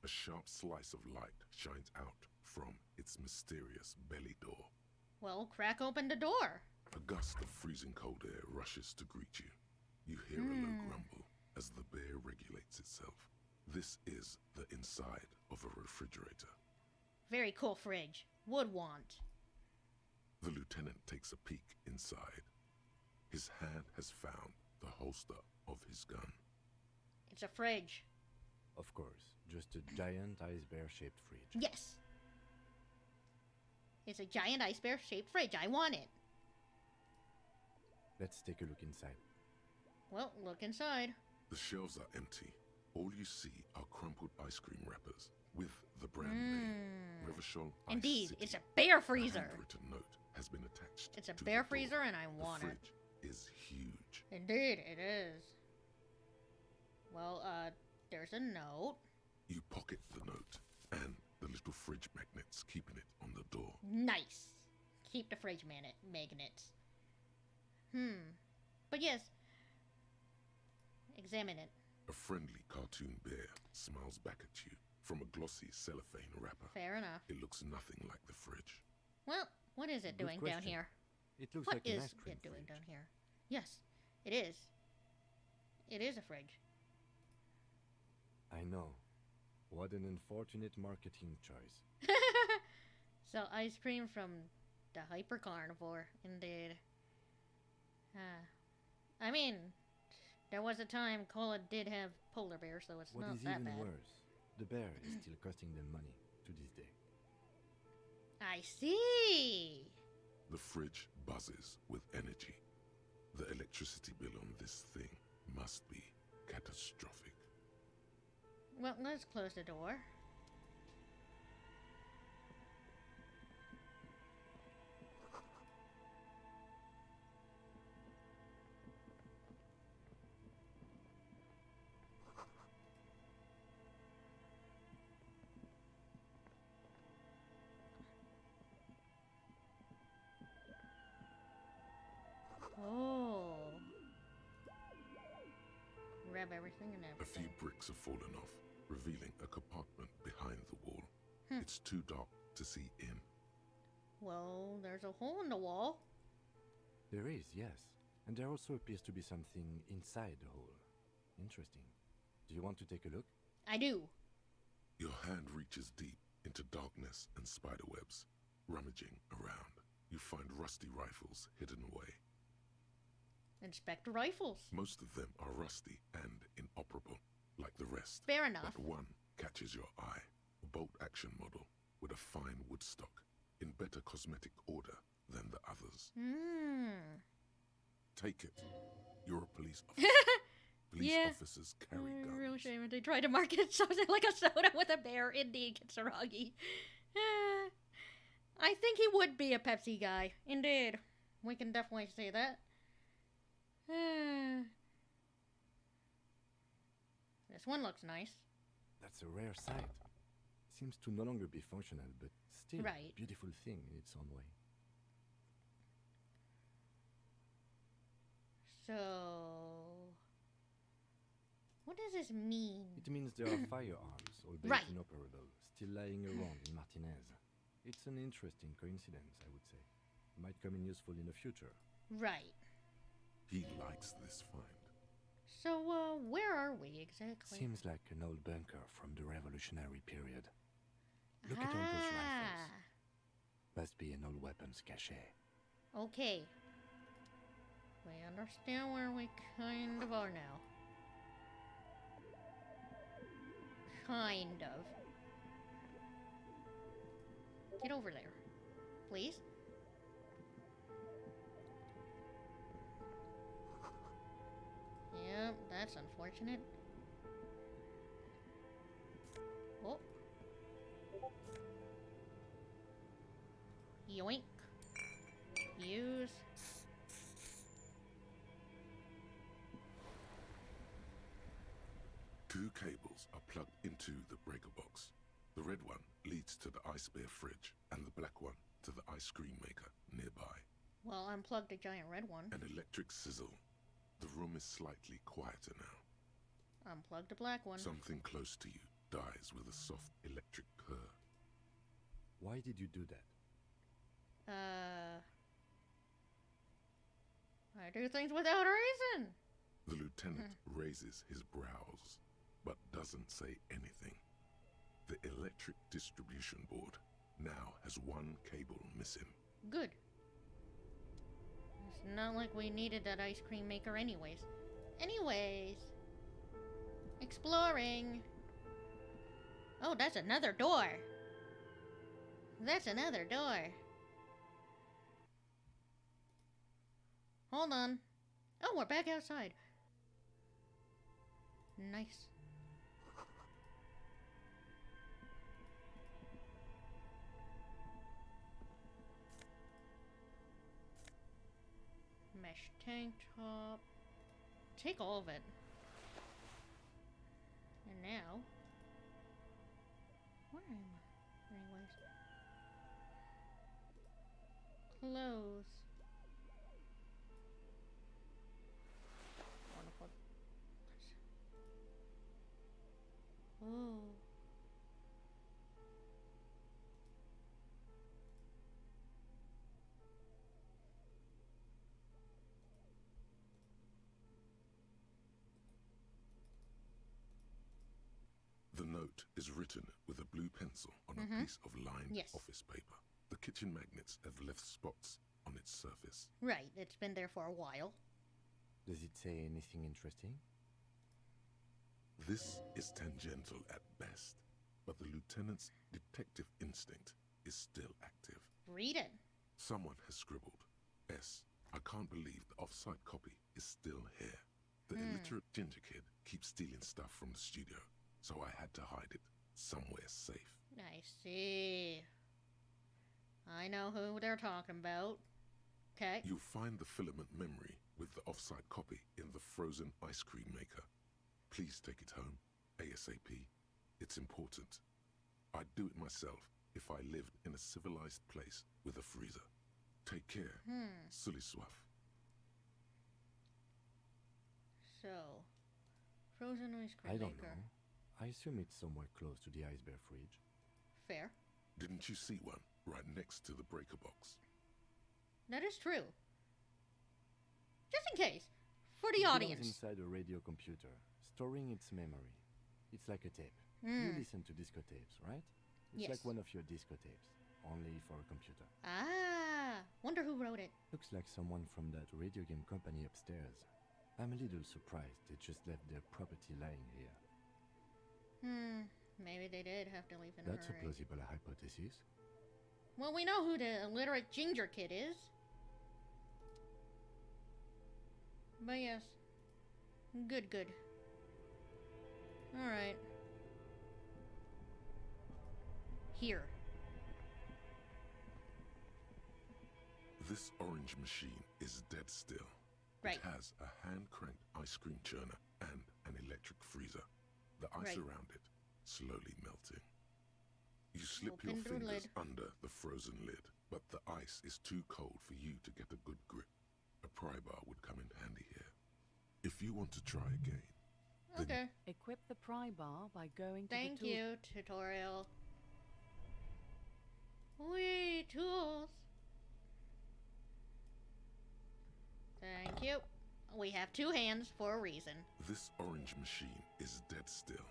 A sharp slice of light shines out from its mysterious belly door. Well, crack open the door. A gust of freezing cold air rushes to greet you. You hear a low grumble as the bear regulates itself. This is the inside of a refrigerator. Very cool fridge. Would want. The lieutenant takes a peek inside. His hand has found the holster of his gun. It's a fridge. Of course, just a giant ice bear-shaped fridge. Yes. It's a giant ice bear shaped fridge. I want it. Let's take a look inside. Well, look inside. The shelves are empty. All you see are crumpled ice cream wrappers with the brand name Revachol Ice Indeed, City. it's a bear A freezer. handwritten note has been attached. It's a to bear the door. freezer and I want the it. fridge is huge. Indeed, it is. Well, there's a note. You pocket the note and the little fridge magnets keeping it on the door. Nice. Keep the fridge magnets. But yes. Examine it. A friendly cartoon bear smiles back at you from a glossy cellophane wrapper. Fair enough. It looks nothing like the fridge. Well, what is it Good doing down question. here? It looks What like an is ice cream it doing fridge. down here? Yes, it is. It is a fridge. I know. What an unfortunate marketing choice. So, ice cream from the hyper carnivore, indeed. I mean, there was a time Cola did have polar bears, so it's What not is that even bad. worse, the bear is still costing them money to this day. I see. The fridge buzzes with energy. The electricity bill on this thing must be catastrophic. Well, let's close the door. Oh. Grab everything and A few everything. bricks have fallen off, revealing a compartment behind the wall. It's too dark to see in. Well, there's a hole in the wall. There is, yes. And there also appears to be something inside the hole. Interesting. Do you want to take a look? I do. Your hand reaches deep into darkness and spiderwebs. Rummaging around, you find rusty rifles hidden away. Inspect rifles. Most of them are rusty and inoperable, like the rest. Fair enough. But one catches your eye. A bolt-action model with a fine wood stock. in better cosmetic order than the others. Take it. You're a police officer. Police officers carry guns. Real shame if they tried to market something like a soda with a bear in the Kitsuragi. I think he would be a Pepsi guy. Indeed. We can definitely say that. This one looks nice. That's a rare sight. Seems to no longer be functional, but still Right. a beautiful thing in its own way. So... what does this mean? It means there are firearms, albeit Right. inoperable, still lying around in Martinez. It's an interesting coincidence, I would say. Might come in useful in the future. Right. He likes this find. So, where are we exactly? Seems like an old bunker from the Revolutionary period. Look at all those rifles. Must be an old weapons cache. Okay. We understand where we kind of are now. Kind of. Get over there. Please? Yep, that's unfortunate. Oh. Yoink. Use. Two cables are plugged into the breaker box. The red one leads to the ice bear fridge, and the black one to the ice cream maker nearby. Well, unplug the giant red one. An electric sizzle. The room is slightly quieter now. Unplug the black one. Something close to you dies with a soft electric purr. Why did you do that? I do things without a reason. The lieutenant raises his brows, but doesn't say anything. The electric distribution board now has one cable missing. Good. It's not like we needed that ice cream maker anyways. Exploring. Oh, that's another door. That's another door. Hold on. Oh, we're back outside. Nice. Mesh tank top. Take all of it. And now... where am I? Anyways. Clothes. Wonderful. Oh. The note is written with a blue pencil on a piece of lined Yes. office paper. The kitchen magnets have left spots on its surface. Right, it's been there for a while. Does it say anything interesting? This is tangential at best, but the lieutenant's detective instinct is still active. Read it. Someone has scribbled, S. I can't believe the off-site copy is still here. The illiterate ginger kid keeps stealing stuff from the studio, so I had to hide it somewhere safe. I see. I know who they're talking about. Okay. You'll find the filament memory with the off-site copy in the frozen ice cream maker. Please take it home, ASAP. It's important. I'd do it myself if I lived in a civilized place with a freezer. Take care, Sully Swaff. So, frozen ice cream I don't maker. know. I assume it's somewhere close to the ice bear fridge. Fair. Didn't you see one right next to the breaker box? That is true. Just in case, for the It belongs audience. inside a radio computer, storing its memory. It's like a tape. You listen to disco tapes, right? It's Yes. like one of your disco tapes, only for a computer. Ah, wonder who wrote it. Looks like someone from that radio game company upstairs. I'm a little surprised they just left their property lying here. Maybe they did have to leave in a That's a hurry. plausible hypothesis. Well, we know who the illiterate ginger kid is. But yes. Good, good. Alright. Here. This orange machine is dead still. Right. It has a hand-cranked ice cream churner and an electric freezer. The ice Right. around it slowly melting. You slip Open your the fingers lid. under the frozen lid, but the ice is too cold for you to get a good grip. A pry bar would come in handy here. If you want to try again, then Okay. Equip the pry bar by going to Thank the tool. you, tutorial. Wee, tools. Thank you. We have two hands for a reason. this orange machine is dead still.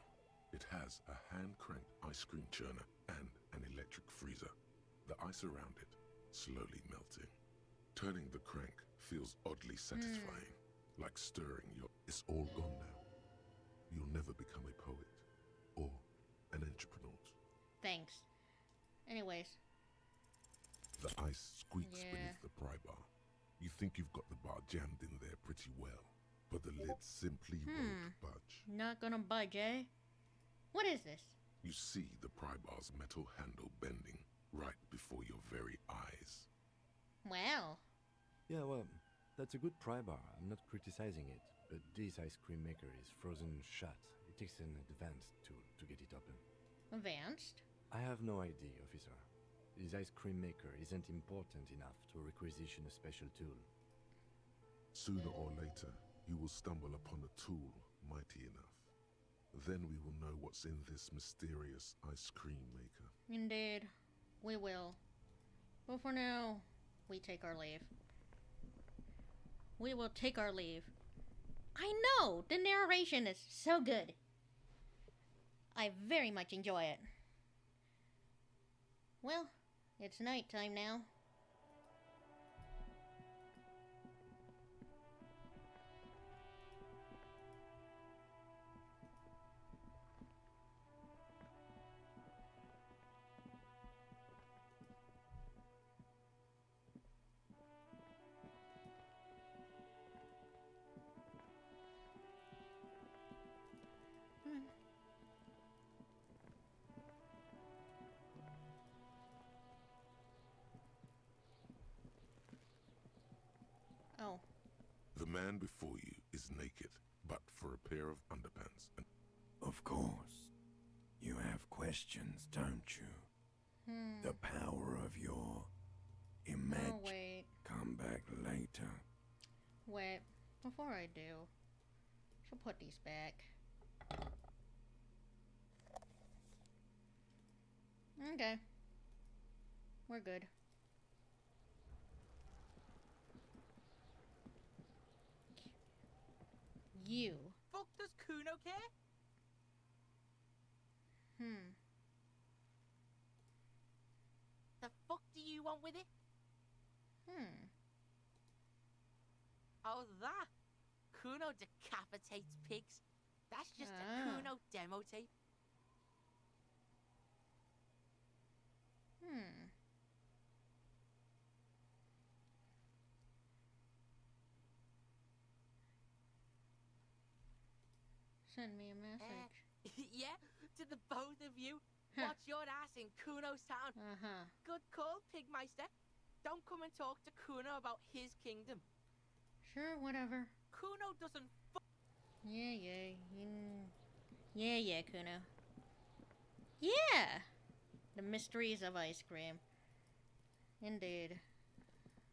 It has a hand-cranked ice cream churner and an electric freezer. The ice around it slowly melting. Turning the crank feels oddly satisfying, like stirring your... It's all gone now. You'll never become a poet or an entrepreneur. Thanks. Anyways. The ice squeaks Yeah. beneath the pry bar. You think you've got the bar jammed in there pretty well, but the lid simply won't budge. Not gonna budge, eh? What is this? You see the pry bar's metal handle bending right before your very eyes. Wow. Yeah, well, that's a good pry bar. I'm not criticizing it, but this ice cream maker is frozen shut. It takes an advanced tool to get it open. Advanced? I have no idea, officer. This ice cream maker isn't important enough to requisition a special tool. Sooner or later, you will stumble upon a tool mighty enough. Then we will know what's in this mysterious ice cream maker. Indeed. We will. But for now, we take our leave. We will take our leave. I know! The narration is so good. I very much enjoy it. Well, it's nighttime now. Oh. The man before you is naked, but for a pair of underpants. And Of course. You have questions, don't you? The power of your Oh, imagine. wait. Come back later. Wait. Before I do, she'll put these back. Okay. We're good. You. Fuck does Kuno care? The fuck do you want with it? Oh, that? Kuno decapitates pigs. That's just a Ah. Kuno demo tape. Send me a message. Yeah, to the both of you. Huh. Watch your ass in Kuno's town. Uh-huh. Good call, Pigmeister. Don't come and talk to Kuno about his kingdom. Sure, whatever. Kuno doesn't Yeah. Yeah, Kuno. Yeah! The mysteries of ice cream. Indeed.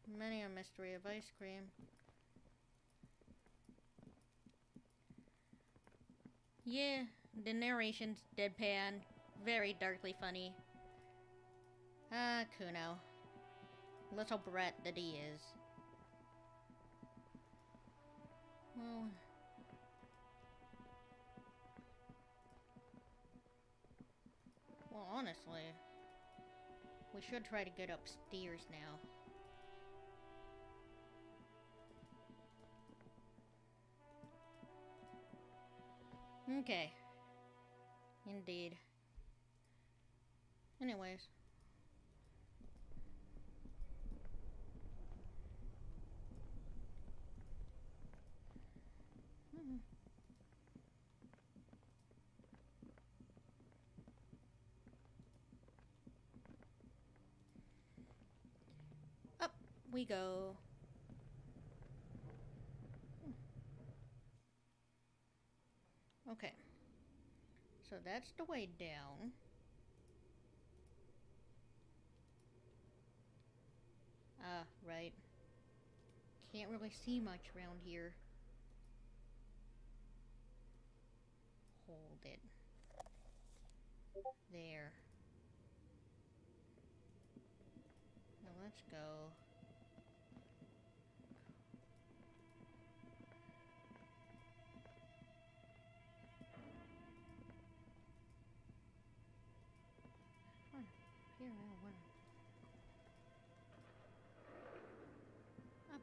Many a mystery of ice cream. Yeah, the narration's deadpan. Very darkly funny. Ah, Kuno. Little brat that he is. Well... Well, honestly, we should try to get upstairs now. Okay. Indeed. Anyways. we go. Okay. So that's the way down. Ah, right. Can't really see much around here. Hold it. There. Now let's go. Here, where? Up.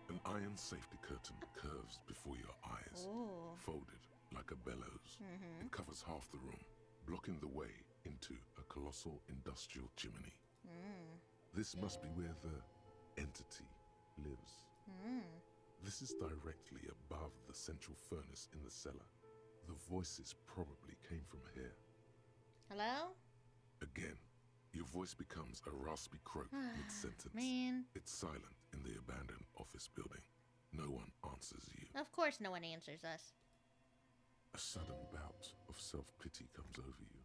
An iron safety curtain curves before your eyes, Oh. folded like a bellows. It covers half the room, blocking the way into a colossal industrial chimney. This must be where the entity lives. This is directly above the central furnace in the cellar. The voices probably came from here. Hello? Again, your voice becomes a raspy croak mid-sentence. Man. It's silent in the abandoned office building. No one answers you. Of course no one answers us. A sudden bout of self-pity comes over you.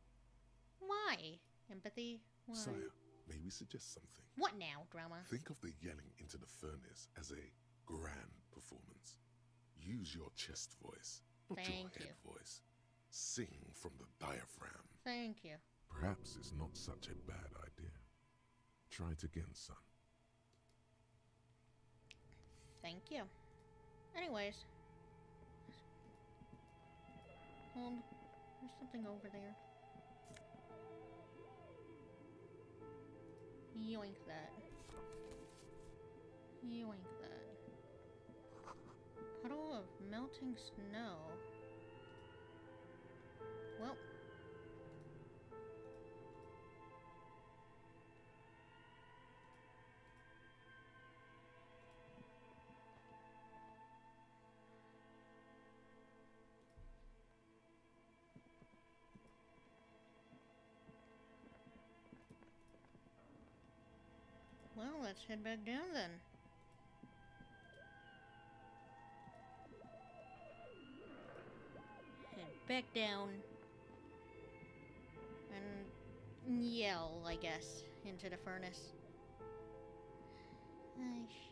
Why? Empathy? Why? Sire, may we suggest something? What now, drama? Think of the yelling into the furnace as a grand performance. Use your chest voice, not your Thank head you. voice. Sing from the diaphragm. Thank you. Perhaps it's not such a bad idea. Try it again, son. Thank you. Anyways. Hold. There's something over there. Yoink that. Yoink that. Puddle of melting snow. Well. Well, let's head back down then. Head back down. And yell, I guess, into the furnace. Nice.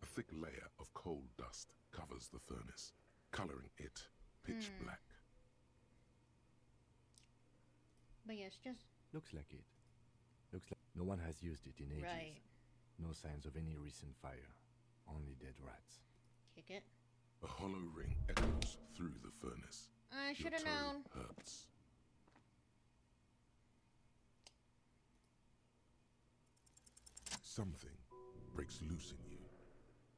A thick layer of coal dust covers the furnace, coloring it pitch black. But yes, just Looks like it. Looks like no one has used it in ages. right. No signs of any recent fire. Only dead rats. Kick it. A hollow ring echoes through the furnace. I Your should have toe known. hurts. Something breaks loose in you.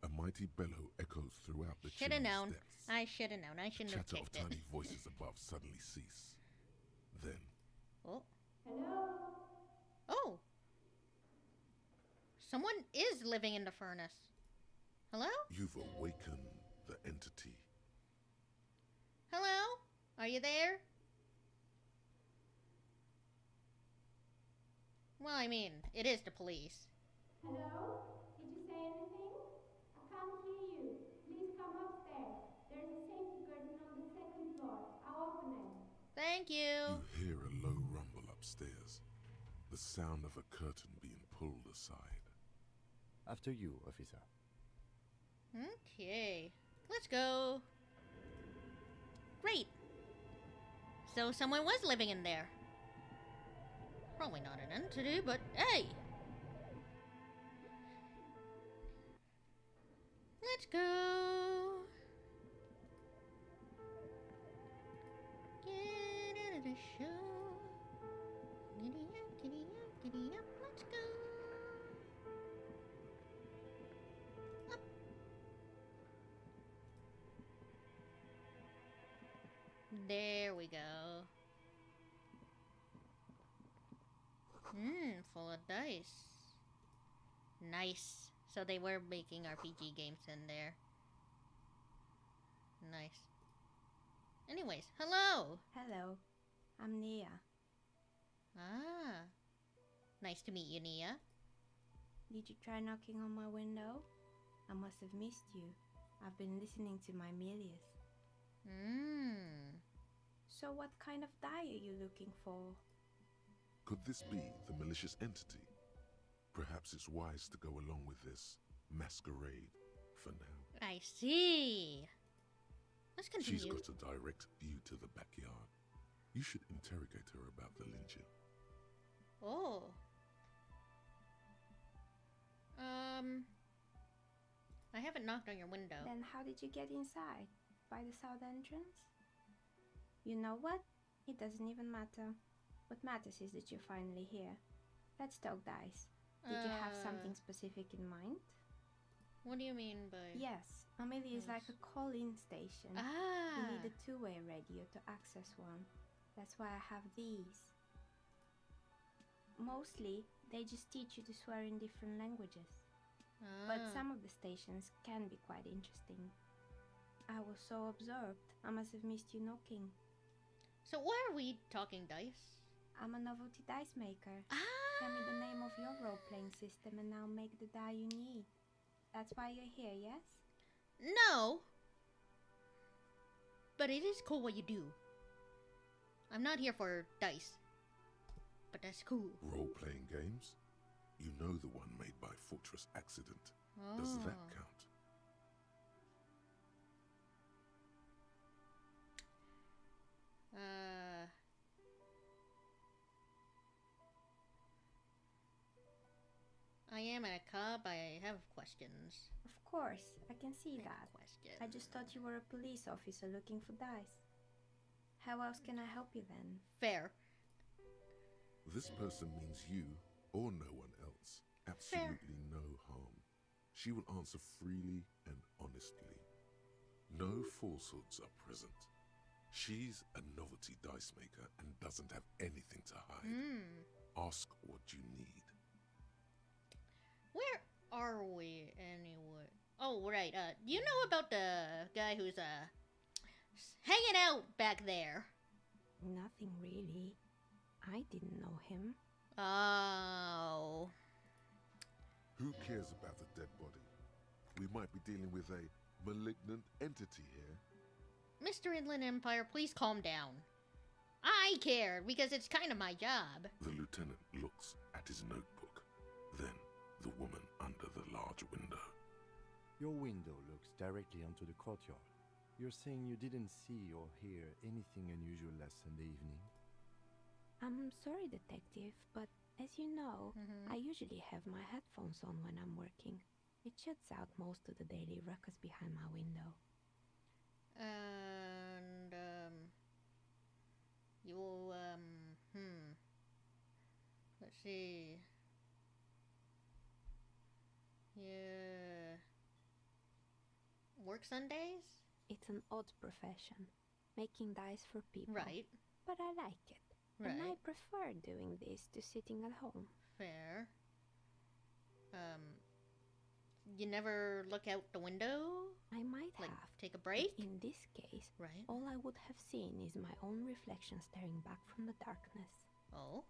A mighty bellow echoes throughout the Should have chimney's known. depths. I should have known. I shouldn't have Chatter of kicked it. tiny voices above suddenly cease. Then, Oh. Oh. Someone is living in the furnace. Hello? you've awakened the entity. Hello? Are you there? Well, I mean, it is the police. Hello? Did you say anything? I can't hear you. Please come upstairs. There's a safety curtain on the second floor. I'll open it. Thank you. You hear a low rumble upstairs, the sound of a curtain being pulled aside. After you, officer. Okay. Let's go. Great. So someone was living in there. Probably not an entity, but hey! Let's go! Get into the show. Giddy up, giddy up, giddy up, let's go! Up. There we go. Full of dice. Nice. So they were making RPG games in there. Nice. Anyways, hello! Hello, I'm Nia. Ah. Nice to meet you, Nia. Did you try knocking on my window? I must have missed you. I've been listening to my Milius. So what kind of die are you looking for? Could this be the malicious entity? Perhaps it's wise to go along with this masquerade for now. I see. Let's continue. She's got a direct view to the backyard. You should interrogate her about the lynching. Oh. I haven't knocked on your window. Then how did you get inside? By the south entrance? You know what? It doesn't even matter. What matters is that you're finally here. Let's talk dice. Did you have something specific in mind? What do you mean by... Yes, Amelia is like a call-in station. Ah. You need a two-way radio to access one. That's why I have these. Mostly, they just teach you to swear in different languages. But some of the stations can be quite interesting. I was so absorbed, I must have missed you knocking. So why are we talking dice? I'm a novelty dice maker. Ah! Tell me the name of your role-playing system and I'll make the die you need. That's why you're here, yes? No! But it is cool what you do. I'm not here for dice. But that's cool. Role-playing games? You know the one made by Fortress Accident. Does that count? I am at a cub. I have questions. Of course, I can see that. Questions. I just thought you were a police officer looking for dice. How else can I help you then? Fair. This person means you or no one else. Absolutely no harm. She will answer freely and honestly. No falsehoods are present. She's a novelty dice maker and doesn't have anything to hide. Ask what you need. Where are we anyway? Oh, right. You know about the guy who's hanging out back there? Nothing really. I didn't know him. Oh. Who cares about the dead body? We might be dealing with a malignant entity here. Mr. Inland Empire, please calm down. I care, because it's kind of my job. The lieutenant looks at his notebook. Then, the woman under the large window. Your window looks directly onto the courtyard. You're saying you didn't see or hear anything unusual last Sunday evening? I'm sorry, detective, but as you know, I usually have my headphones on when I'm working. It shuts out most of the daily ruckus behind my window. And, let's see. Yeah. Work Sundays? It's an odd profession, making dice for people. Right. But I like it. Right. And I prefer doing this to sitting at home. Fair. You never look out the window? I might Like, have. take a break? But in this case, Right. all I would have seen is my own reflection staring back from the darkness. Oh.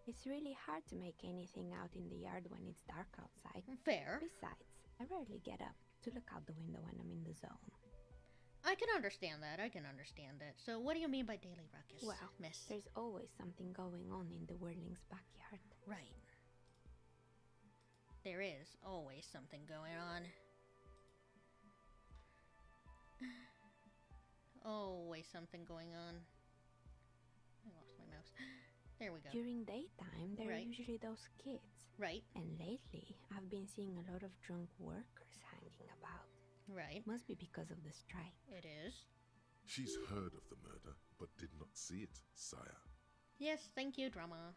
It's really hard to make anything out in the yard when it's dark outside. Fair. Besides, I rarely get up to look out the window when I'm in the zone. I can understand that. So what do you mean by daily ruckus, Well, miss? there's always something going on in the Whirling's backyard. Right. There is always something going on. Always something going on. I lost my mouse. There we go. During daytime, there Right. are usually those kids. Right. And lately, I've been seeing a lot of drunk workers hanging about. Right. Must be because of the strike. It is. She's heard of the murder, but did not see it, sire. Yes, thank you, drama.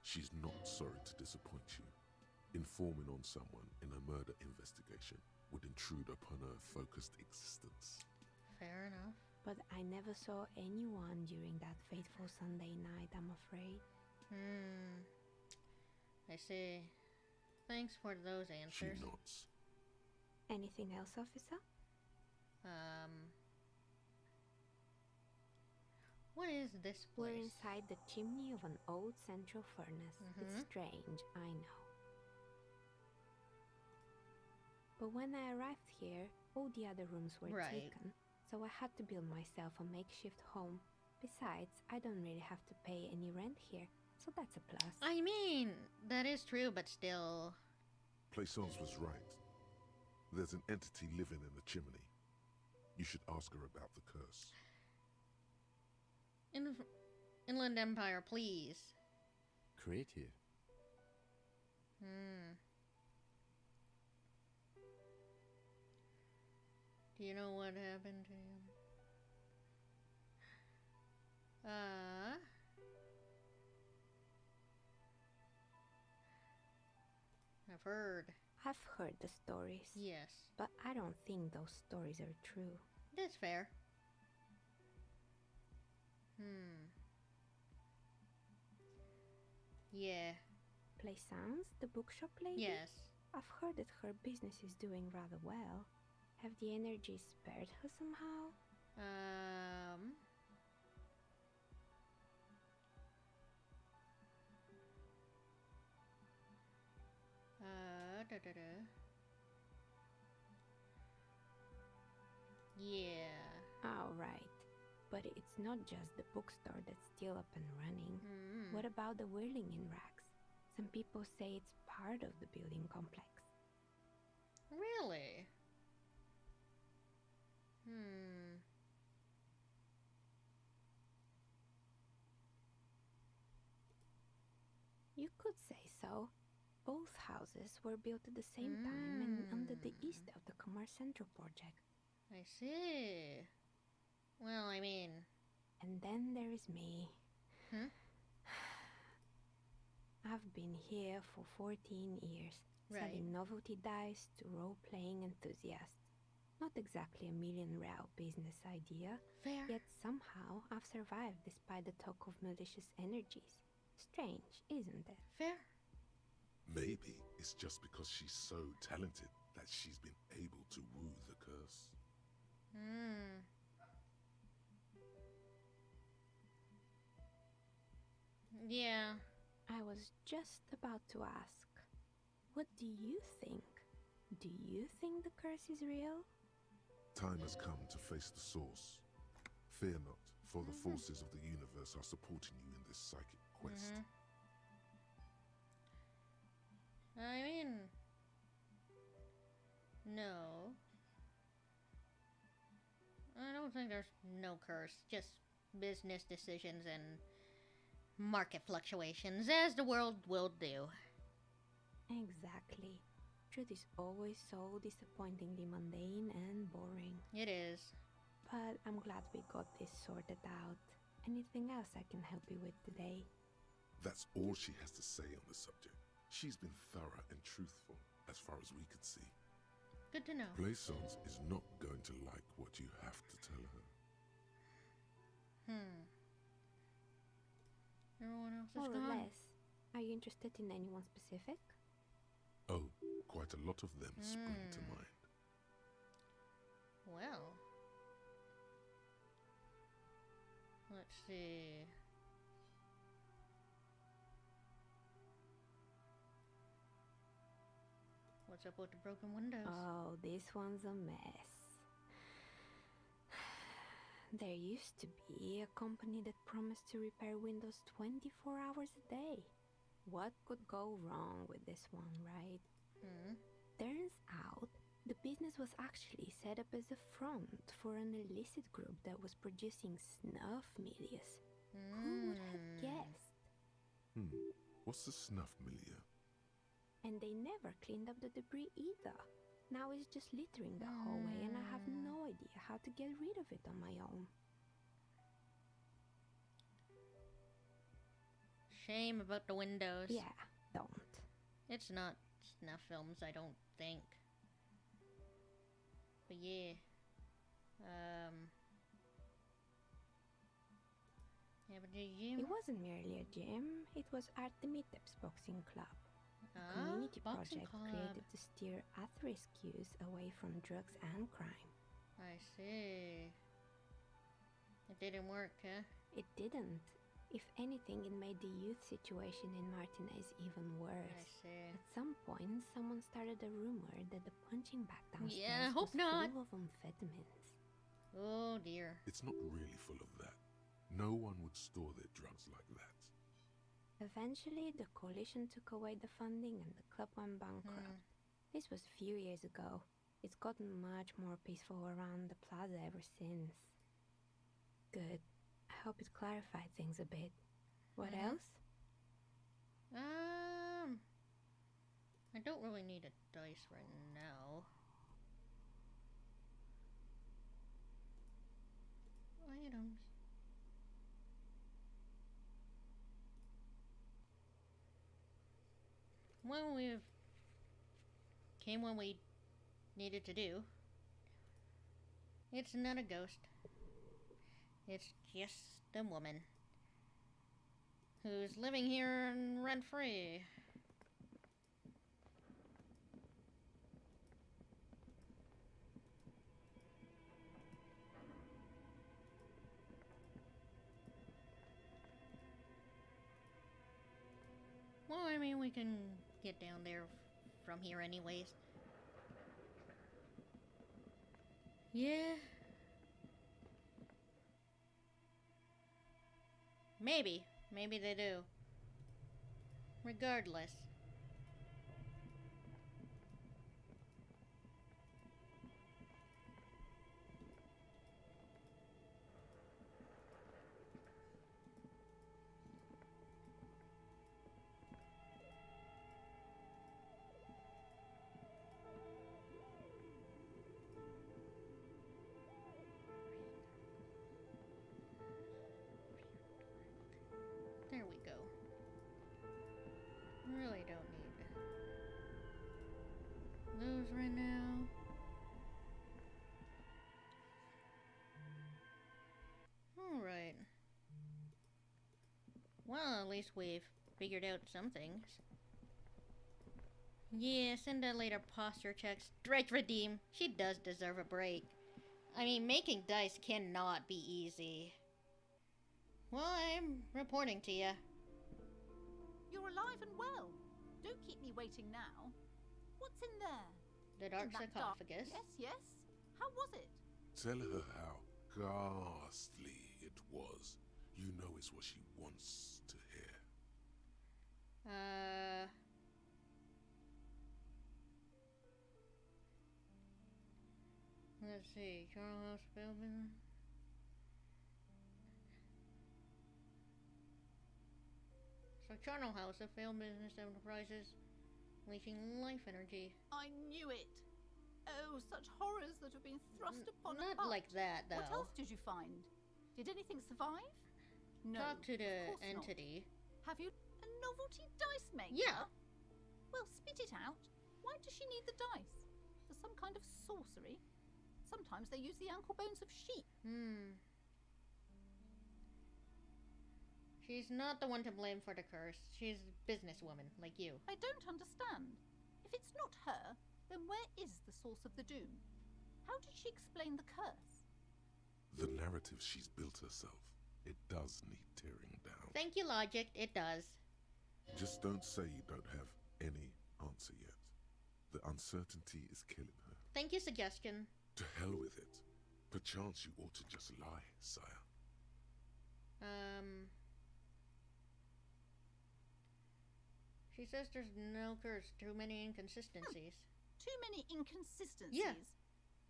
She's not sorry to disappoint you. Informing on someone in a murder investigation would intrude upon her focused existence. Fair enough. But I never saw anyone during that fateful Sunday night, I'm afraid. I see. Thanks for those She answers. nods. Anything else, officer? What is this place? We're inside the chimney of an old central furnace. It's strange, I know. But when I arrived here, all the other rooms were taken, so I had to build myself a makeshift home. Besides, I don't really have to pay any rent here, so that's a plus. I mean, that is true, but still... Plaisance was right. There's an entity living in the chimney. You should ask her about the curse. Inland Empire, please. Creative. Do you know what happened to him? I've heard the stories. Yes. But I don't think those stories are true. That's fair. Yeah. Plaisance, the bookshop lady? Yes. I've heard that her business is doing rather well. Have the energy spared her somehow? Yeah. Alright. But it's not just the bookstore that's still up and running. What about the whirling in racks? Some people say it's part of the building complex. Really? You could say so. Both houses were built at the same time and under the east of the Commerce Central project. I see. Well, I mean... And then there is me. I've been here for 14 years, selling novelty dice to role-playing enthusiasts. Not exactly a million real business idea, Fair. yet somehow I've survived despite the talk of malicious energies. Strange, isn't it? Fair. Maybe it's just because she's so talented that she's been able to woo the curse. Yeah. I was just about to ask, what do you think? Do you think the curse is real? Time has come to face the source. Fear not, for the forces of the universe are supporting you in this psychic quest. I mean... No. I don't think there's no curse. Just business decisions and market fluctuations, as the world will do. Exactly. Truth is always so disappointingly mundane and boring. It is. But I'm glad we got this sorted out. Anything else I can help you with today? That's all she has to say on the subject. She's been thorough and truthful, as far as we could see. Good to know. Plaisance is not going to like what you have to tell her. Everyone else is More or gone. less. Are you interested in anyone specific? Oh, quite a lot of them spring to mind. Well. Let's see. What's up with the broken windows? Oh, this one's a mess. There used to be a company that promised to repair windows 24 hours a day. What could go wrong with this one, right? Turns out, the business was actually set up as a front for an illicit group that was producing snuff milias. Who would have guessed? What's the snuff milieu? And they never cleaned up the debris either. Now it's just littering the hallway and I have no idea how to get rid of it on my own. Shame about the windows. Yeah, don't. It's not snuff films, I don't think. But yeah. It wasn't merely a gym, it was Artemiteps Boxing Club. A community project created to steer at-risk youth away from drugs and crime. I see. It didn't work, huh? It didn't. If anything, it made the youth situation in Martinez even worse. I see. At some point, someone started a rumor that the punching bag downstairs Yeah, hope was not. full of amphetamines. Oh dear. It's not really full of that. No one would store their drugs like that. Eventually, the coalition took away the funding and the club went bankrupt. This was a few years ago. It's gotten much more peaceful around the plaza ever since. Good. I hope it clarified things a bit. What else? I don't really need a dice right now. Items. Well, we've came when we needed to do. It's not a ghost. It's just a woman who's living here rent-free. Well, I mean, we can get down there from here anyways. Yeah. Maybe. Maybe they do. Regardless. There we go. Really don't need those right now. Alright. Well, at least we've figured out some things. Yeah, send her later posture checks. Direct redeem. She does deserve a break. I mean, making dice cannot be easy. Well, I'm reporting to you. You're alive and well. Don't keep me waiting now. What's in there? The dark In that sarcophagus. Yes. How was it? Tell her how ghastly it was. You know it's what she wants to hear. Let's see. Charles Philbin. So Charnel House, a failed business enterprises, leaching life energy. I knew it. Oh, such horrors that have been thrust upon Not us. like that, though. What else did you find? Did anything survive? No. Talk to the of course not. entity. Have you a novelty dice maker? Yeah. Well, spit it out. Why does she need the dice? For some kind of sorcery? Sometimes they use the ankle bones of sheep. She's not the one to blame for the curse. She's a businesswoman, like you. I don't understand. If it's not her, then where is the source of the doom? How did she explain the curse? The narrative she's built herself. It does need tearing down. Thank you, Logic. It does. Just don't say you don't have any answer yet. The uncertainty is killing her. Thank you, suggestion. To hell with it. Perchance you ought to just lie, sire. She says there's no curse, too many inconsistencies. Too many inconsistencies? Yeah.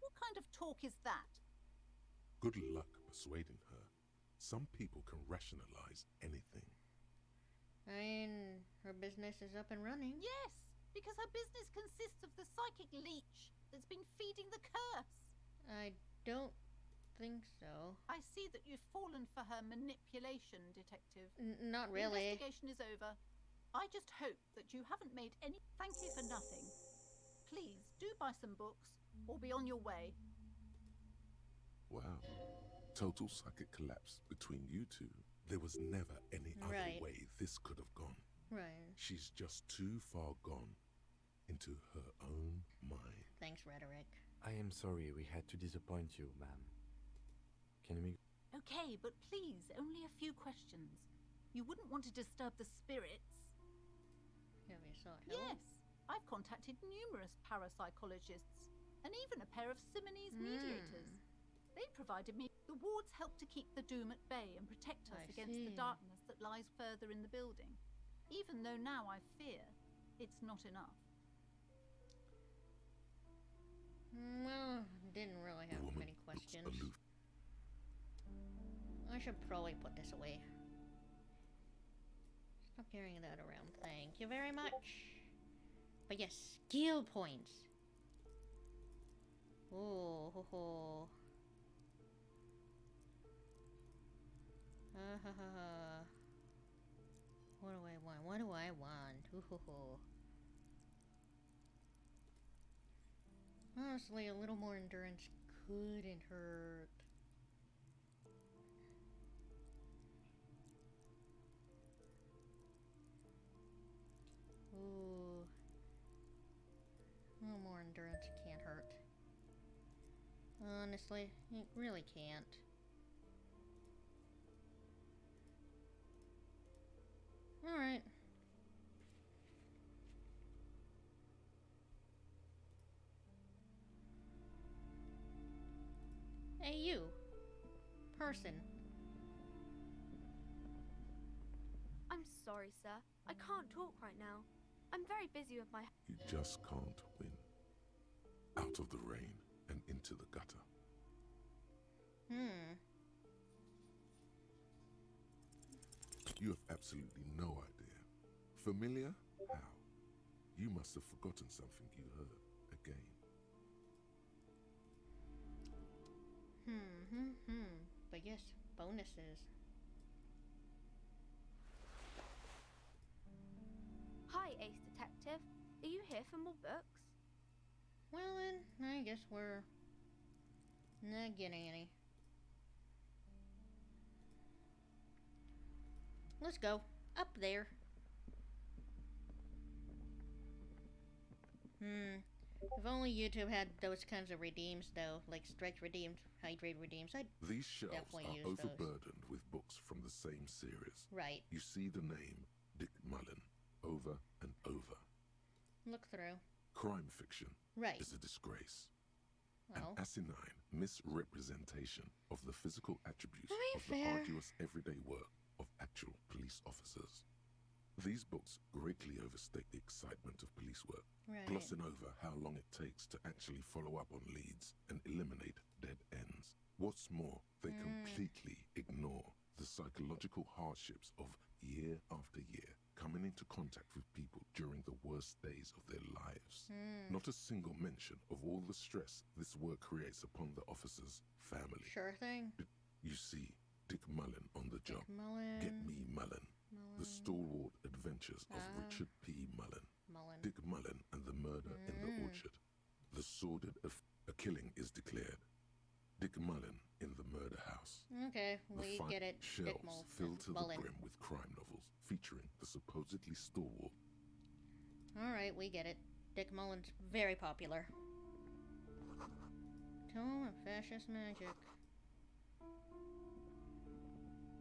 What kind of talk is that? Good luck persuading her. Some people can rationalize anything. I mean, her business is up and running. Yes, because her business consists of the psychic leech that's been feeding the curse. I don't think so. I see that you've fallen for her manipulation, Detective. Not The really. investigation is over. I just hope that you haven't made any... Thank you for nothing. Please, do buy some books, or be on your way. Wow. Total psychic collapse between you two. There was never any other Right. way this could have gone. Right. She's just too far gone into her own mind. Thanks, Rhetoric. I am sorry we had to disappoint you, ma'am. Can we... Okay, but please, only a few questions. You wouldn't want to disturb the spirits. Have you sought help? Yes, I've contacted numerous parapsychologists and even a pair of Simonese mediators. They provided me. The wards help to keep the doom at bay and protect us I against see. the darkness that lies further in the building. Even though now I fear it's not enough. Well, didn't really The have woman many looks questions. aloof. I should probably put this away. Stop carrying that around. Thank you very much. But yes, skill points. Oh, ho, ho. Ha, ha, ha. What do I want? What do I want? Ooh, ho, ho. Honestly, a little more endurance couldn't hurt. Ooh. A little more endurance can't hurt. Honestly, it really can't. Alright. Hey, you. Person. I'm sorry, sir. I can't talk right now. I'm very busy with my... You just can't win. Out of the rain and into the gutter. You have absolutely no idea. Familiar? How? You must have forgotten something you heard again. But yes, bonuses. Hi, Ace Detective. Are you here for more books? Well then, I guess we're not getting any. Let's go. Up there. If only YouTube had those kinds of redeems though, like stretch redeems, hydrate redeems, I'd These shelves definitely are use those. overburdened with books from the same series. Right. You see the name Dick Mullen over and over. Look through. Crime fiction Right. is a disgrace. Well, An asinine misrepresentation of the physical attributes I mean, of the fair. arduous everyday work of actual police officers. These books greatly overstate the excitement of police work, right. glossing over how long it takes to actually follow up on leads and eliminate dead ends. What's more, they completely ignore the psychological hardships of year after year coming into contact with people during the worst days of their lives. Not a single mention of all the stress this work creates upon the officer's family. Sure thing. You see, Dick Mullen on the job. Mullen. Get me Mullen. The stalwart adventures of Richard P. Mullen. Mullen. Dick Mullen and the murder in the orchard. The sordid a killing is declared. Dick Mullen in the murder house. Okay, The we fine get it. Dick shelves filled to Mullen. the brim with crime novels featuring the supposedly stalwart. Alright, we get it. Dick Mullen's very popular. Tome of Fascist Magic.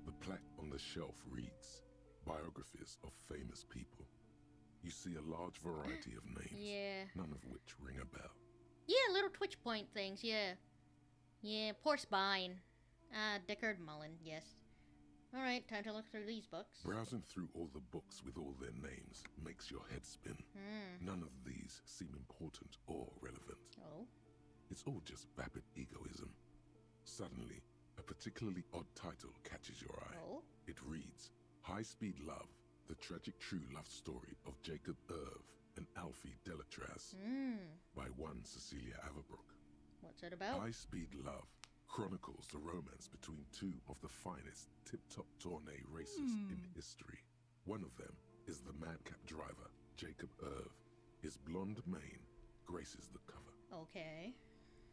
The plaque on the shelf reads, Biographies of Famous People. You see a large variety of names, Yeah. none of which ring a bell. Yeah, little Twitch point things, yeah. Yeah, poor spine. Dickard Mullen, yes. Alright, time to look through these books. Browsing through all the books with all their names makes your head spin. None of these seem important or relevant. Oh. It's all just vapid egoism. Suddenly, a particularly odd title catches your eye. Oh? It reads, High Speed Love, the tragic true love story of Jacob Irv and Alfie Delatraz by one Cecilia Averbrook. What's it about? High Speed Love chronicles the romance between two of the finest tip-top tournée racers in history. One of them is the madcap driver, Jacob Irv. His blonde mane graces the cover. Okay.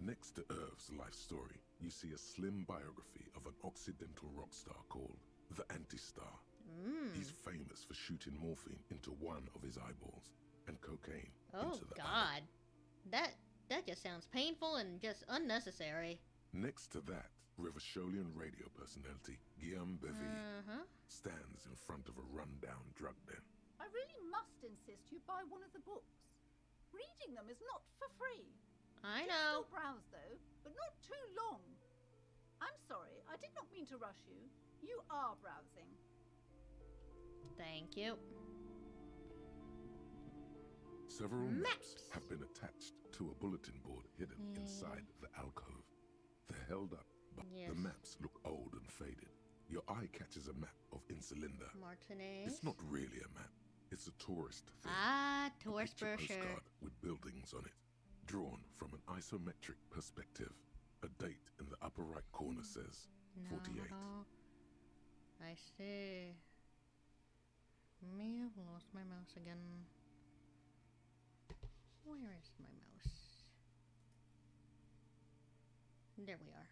Next to Irv's life story, you see a slim biography of an Occidental rock star called the anti-star. Mm. He's famous for shooting morphine into one of his eyeballs and cocaine Oh into the God, that just sounds painful and just unnecessary. Next to that, Rivasholian radio personality Guillaume Bevy stands in front of a rundown drug den. I really must insist you buy one of the books. Reading them is not for free. I Do know. still browse though, but not too long. I'm sorry, I did not mean to rush you. You are browsing. Thank you. Several maps Maps. have been attached to a bulletin board hidden inside the alcove. They're held up, but Yes. the maps look old and faded. Your eye catches a map of Insulinda. Martinez. It's not really a map. It's a tourist thing. Ah, A tourist picture brochure. postcard with buildings on it, drawn from an isometric perspective. A date in the upper right corner says 48. No. I see. May have lost my mouse again. Where is my mouse? There we are.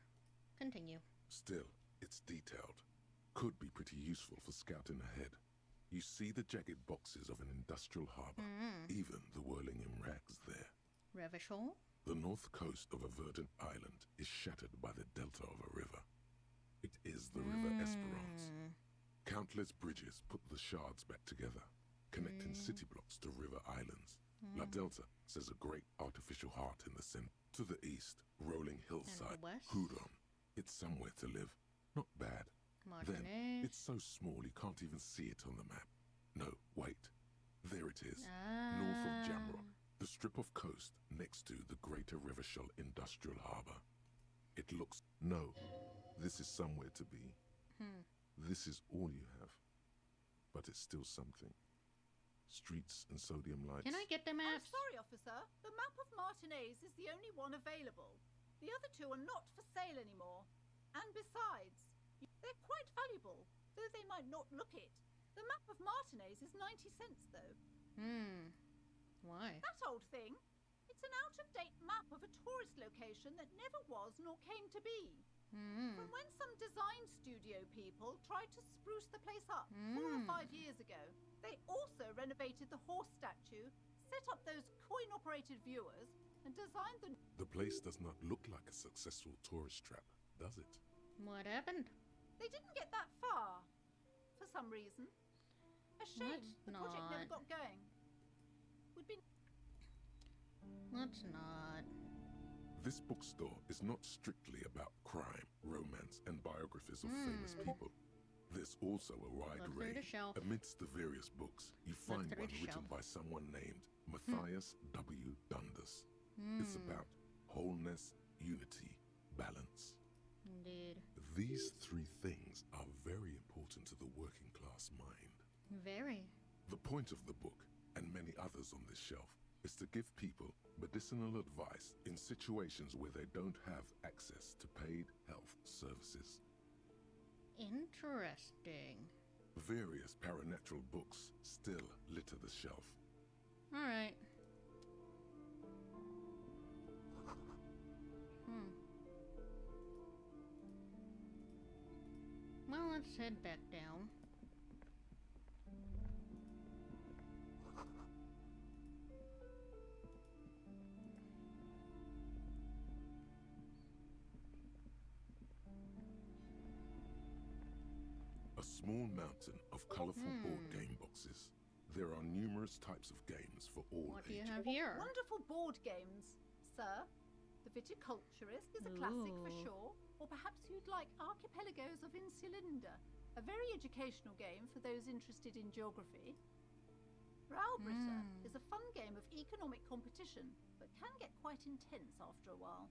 Continue. Still, it's detailed. Could be pretty useful for scouting ahead. You see the jagged boxes of an industrial harbor, even the whirling in rags there. Revachol? The north coast of a verdant island is shattered by the delta of a river. It is the River Esperance. Countless bridges put the shards back together, connecting city blocks to river islands. La Delta says a great artificial heart in the center. To the east, rolling hillside, west? Hudon. It's somewhere to live. Not bad. Then, Martinez. it's so small you can't even see it on the map. No, wait. There it is. Ah. North of Jamrock, the strip of coast next to the Greater Rivachol Industrial Harbour. It looks... No, this is somewhere to be. This is all you have. But it's still something. Streets and sodium lights. Can I get the I'm maps? sorry, officer. The map of Martinez is the only one available. The other two are not for sale anymore. And besides, they're quite valuable, though they might not look it. The map of Martinez is 90 cents, though. Why? That old thing. It's an out-of-date map of a tourist location that never was nor came to be. From when some design studio people tried to spruce the place up 4 or 5 years ago. They also renovated the horse statue, set up those coin-operated viewers, and designed the... The place does not look like a successful tourist trap, does it? What happened? They didn't get that far, for some reason. A shame. Let's The project never not. got going. Would be... Let's not. This bookstore is not strictly about crime, romance, and biographies of famous people. There's also a wide Look through range. the shelf. Amidst the various books, you find through one the written shelf. by someone named Matthias W. Dundas. It's about wholeness, unity, balance. Indeed. These three things are very important to the working class mind. Very. The point of the book, and many others on this shelf, is to give people medicinal advice in situations where they don't have access to paid health services. Interesting. Various paranatural books still litter the shelf. Alright. Well, let's head back down. A small mountain of colorful board game boxes. There are numerous types of games for all What do you ages. have here? Wonderful board games, sir. The Viticulturist is a classic for Ooh. sure. Or perhaps you'd like Archipelagos of Insulinda, a very educational game for those interested in geography. Raubritta is a fun game of economic competition, but can get quite intense after a while.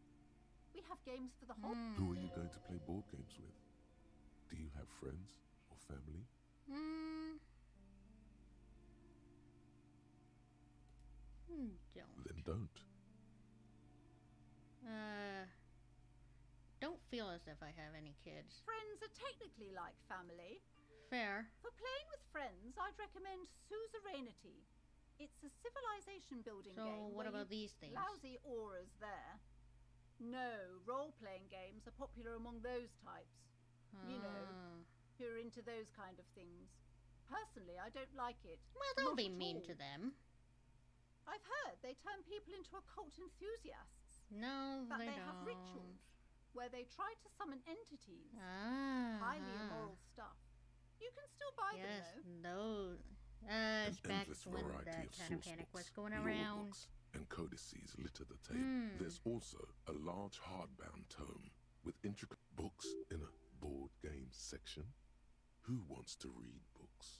We have games for the whole... Who are you going to play board games with? Do you have friends or family? Don't. Then don't. Don't feel as if I have any kids. Friends are technically like family. Fair. For playing with friends, I'd recommend Suzerainty. It's a civilization building So, game. what where about you- these things? Lousy auras there. No, role-playing games are popular among those types. You know, who are into those kind of things. Personally, I don't like it. Well, don't Not be at mean all. to them. I've heard they turn people into occult enthusiasts. No, That they they don't. have rituals where they try to summon entities. Ah. Highly immoral stuff. You can still buy Yes, them though. those. An It's back endless when variety that of kind of source panic was books, going law around. books, and codices litter the table. Hmm. There's also a large hardbound tome with intricate books in a board game section. Who wants to read books?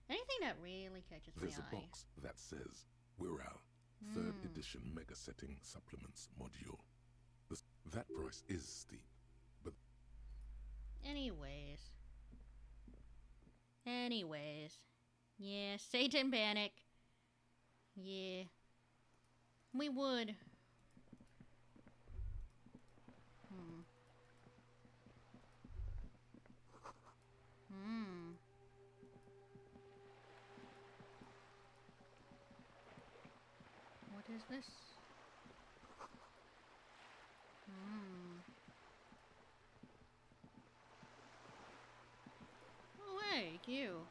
Anything that really catches There's my a eye. box that says Wirral, 3rd edition mega setting supplements module. That price is steep, but Anyways. Yeah, Satan Panic. Yeah. We would. What is this? Oh, hey, you.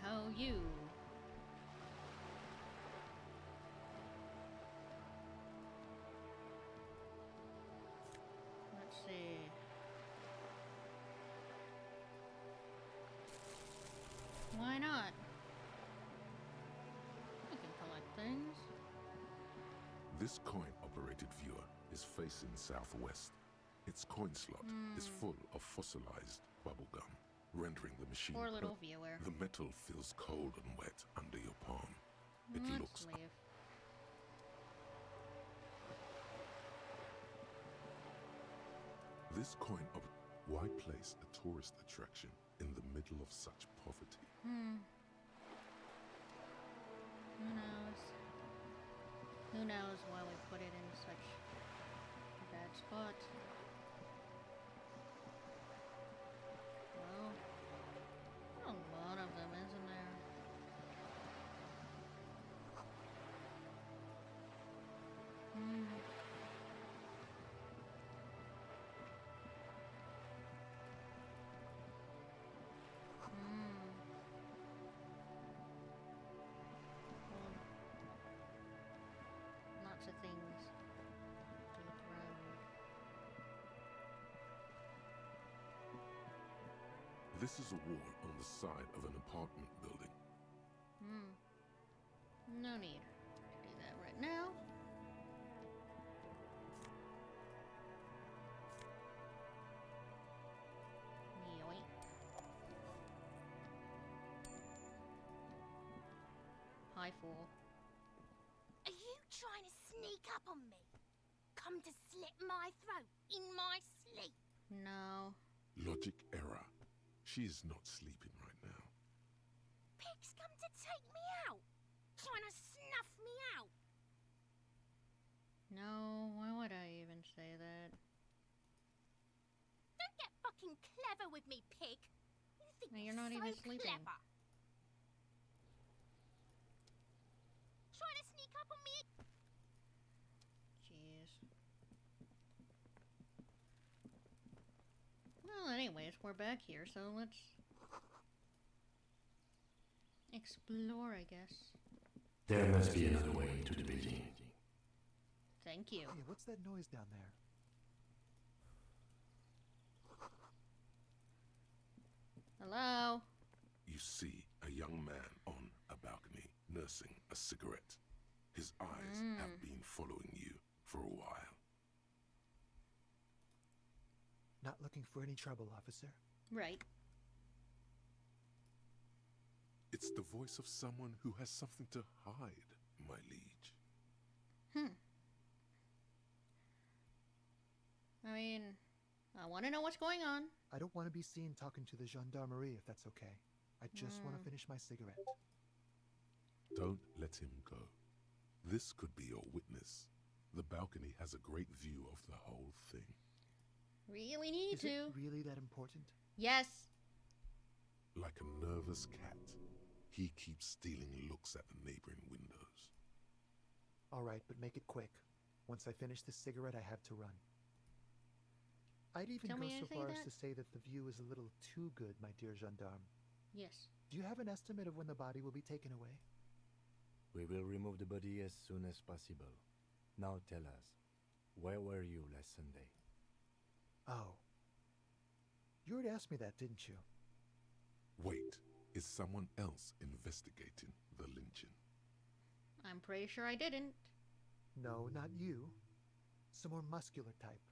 How you? Let's see. Why not? I can collect things. this coin-operated viewer is facing southwest. Its coin slot is full of fossilized bubblegum, rendering the machine Poor little viewer. The metal feels cold and wet under your palm. It Let's looks leave. This coin of why place a tourist attraction in the middle of such poverty? Who knows? Who knows why we put it in such a bad spot? Well, a lot of them, isn't there? Lots of things to look around. This is a wall on the side of an apartment building. No need to do that right now. Yoink. Hi, fool. Are you trying to sneak up on me? Come to slit my throat in my sleep? No. Logic error. She is not sleeping right now. Pig's come to take me out, trying to snuff me out. No, why would I even say that? Don't get fucking clever with me, pig. You think No, you're not so even sleeping. Clever. Trying to sneak up on me? Jeez. Well, anyways, we're back here, so let's explore, I guess. There must be another way into the building. Thank you. Hey, what's that noise down there? Hello? You see a young man on a balcony nursing a cigarette. His eyes have been following you for a while. Not looking for any trouble, officer. Right. It's the voice of someone who has something to hide, my liege. I mean, I want to know what's going on. I don't want to be seen talking to the gendarmerie if that's okay. I just want to finish my cigarette. Don't let him go. This could be your witness. The balcony has a great view of the whole thing. Really need Is to. it really that important? Yes. Like a nervous cat, he keeps stealing looks at the neighboring windows. All right, but make it quick. Once I finish this cigarette, I have to run. I'd even Tell go me so anything far as that- to say that the view is a little too good, my dear gendarme. Yes. Do you have an estimate of when the body will be taken away? We will remove the body as soon as possible. Now tell us, where were you last Sunday? Oh. You already asked me that, didn't you? Wait, is someone else investigating the lynching? I'm pretty sure I didn't. No, not you. Some more muscular type.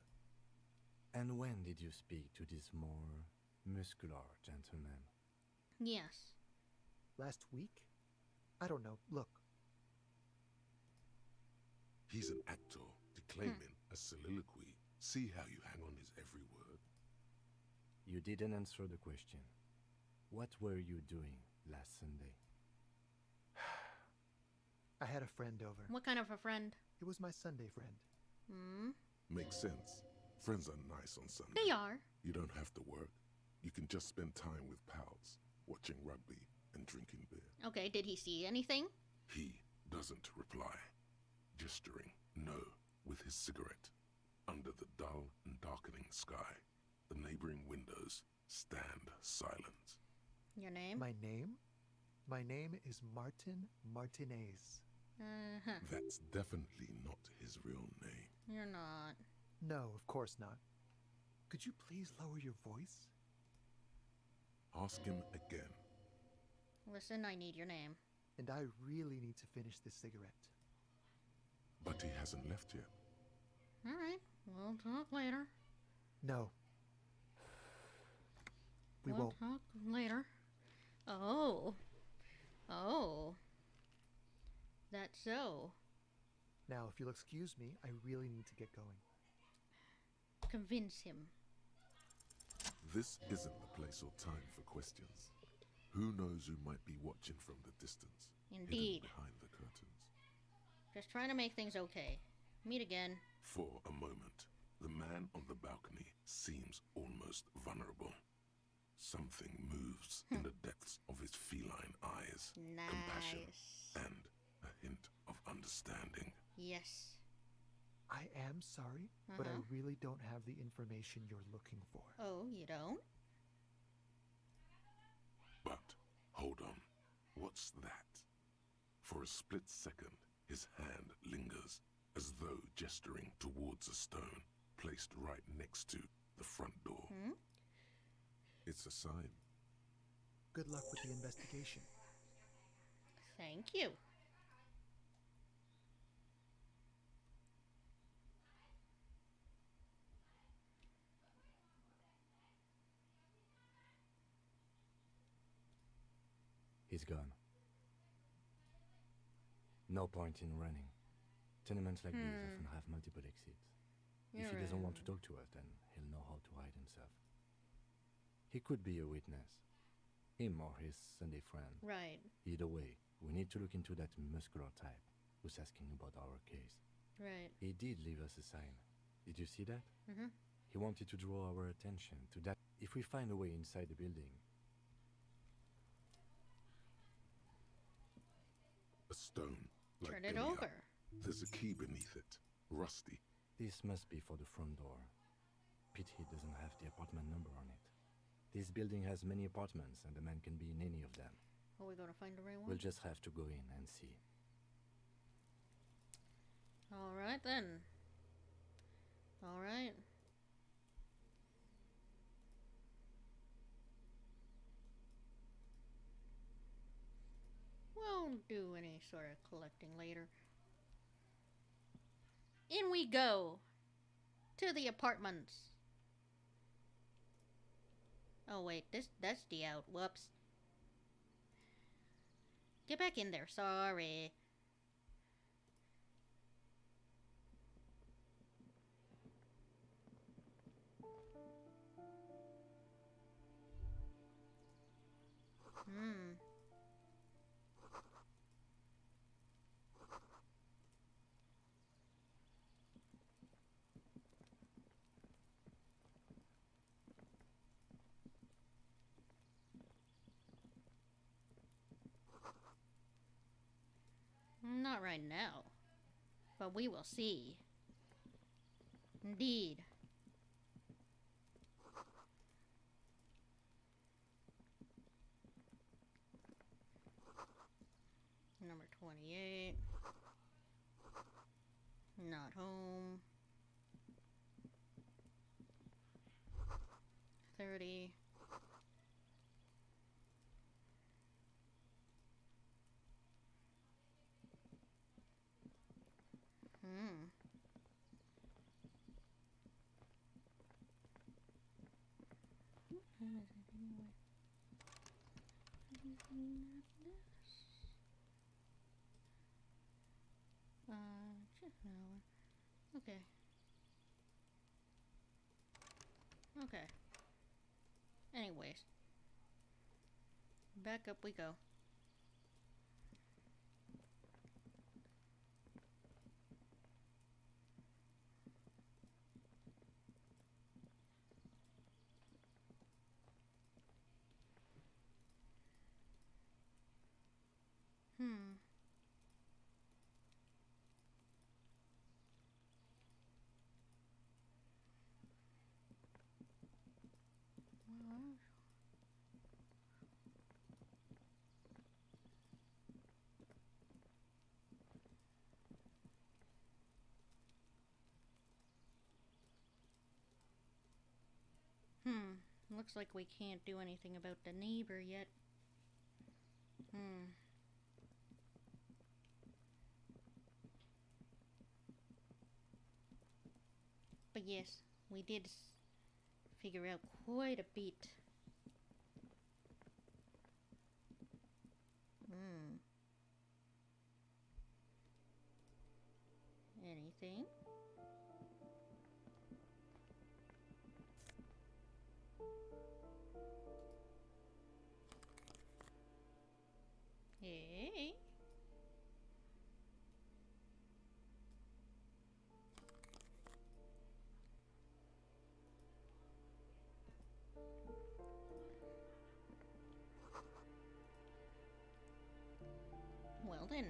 And when did you speak to this more muscular gentleman? Yes. Last week? I don't know. Look. He's an actor declaiming a soliloquy. See how you hang on his every word. You didn't answer the question. What were you doing last Sunday? I had a friend over. What kind of a friend? It was my Sunday friend. Hmm? Makes sense. Friends are nice on Sunday. They are. You don't have to work. You can just spend time with pals, watching rugby and drinking beer. Okay, did he see anything? He doesn't reply, gesturing no with his cigarette. Under the dull and darkening sky, the neighboring windows stand silent. Your name? My name? My name is Martin Martinez. Uh-huh. That's definitely not his real name. You're not. No, of course not. Could you please lower your voice? Ask him again. Listen, I need your name. And I really need to finish this cigarette. But he hasn't left yet. All right, we'll talk later. No. We We'll won't. talk later. Oh. Oh. That's so. Now, if you'll excuse me, I really need to get going. Convince him. This isn't the place or time for questions. Who knows who might be watching from the distance? Indeed. Hidden behind the curtains. Just trying to make things okay. Meet again. For a moment, the man on the balcony seems almost vulnerable. Something moves in the depths of his feline eyes. Compassion Nice. and a hint of understanding. Yes. I am sorry, but I Uh-huh. really don't have the information you're looking for. Oh, you don't? But, hold on. What's that? For a split second, his hand lingers, as though gesturing towards a stone placed right next to the front door. Hmm? It's a sign. Good luck with the investigation. Thank you. He's gone. No point in running. Tenements like these often have multiple exits. If he doesn't want to talk to us, then he'll know how to hide himself. He could be a witness. Him or his Sunday friend. Right. Either way, we need to look into that muscular type who's asking about our case. Right. He did leave us a sign. Did you see that? Mm-hmm. He wanted to draw our attention to that. If we find a way inside the building, A stone, like Turn it any over. other. There's a key beneath it, rusty. this must be for the front door. Pity doesn't have the apartment number on it. This building has many apartments, and the man can be in any of them. Are we gonna find the right one? We'll just have to go in and see. All right then. All right. Won't do any sort of collecting later. In we go to the apartments. Oh wait, that's the out. Whoops. Get back in there. Sorry. Hmm. Not right now. But we will see. Indeed. Number 28. Not home. 30. What time is it anyway? Just an hour. Okay. Okay. Anyways. Back up we go. Looks like we can't do anything about the neighbor yet. But yes, we did figure out quite a bit. Anything? Hey. Well then.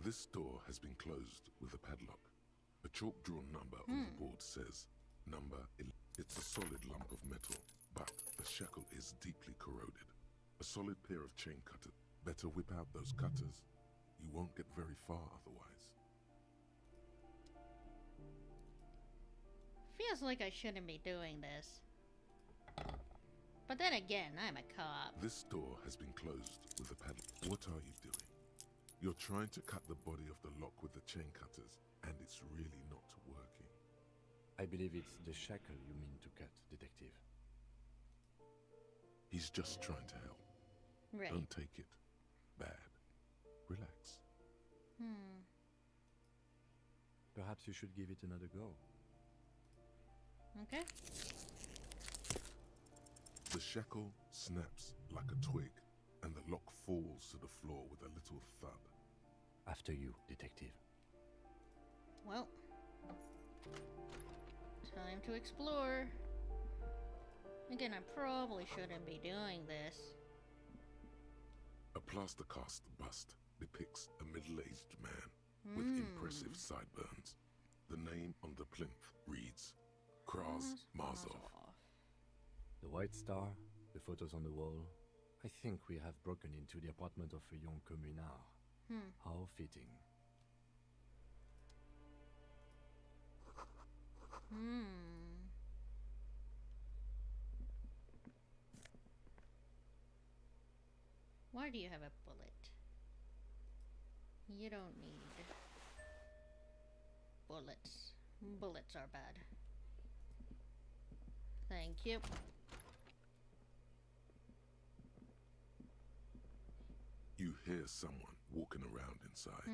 This door has been closed with a padlock. A chalk-drawn number on the board says, number 11. It's a solid lump of metal, but the shackle is deeply corroded. A solid pair of chain cutters. Better whip out those cutters. You won't get very far otherwise. Feels like I shouldn't be doing this. But then again, I'm a cop. This door has been closed with a padlock. What are you doing? You're trying to cut the body of the lock with the chain cutters, and it's really not working. I believe it's the shackle you mean to cut, Detective. He's just trying to help. Right. Don't take it bad. Relax. Perhaps you should give it another go. Okay. The shackle snaps like a twig, and the lock falls to the floor with a little thud. After you, Detective. Well, time to explore. Again, I probably shouldn't be doing this. A plaster cast bust depicts a middle-aged man with impressive sideburns. The name on the plinth reads Kraz Mazov. The White Star, the photos on the wall. I think we have broken into the apartment of a young communard. How fitting. Why do you have a bullet? You don't need bullets. Bullets are bad. Thank you. You hear someone walking around inside,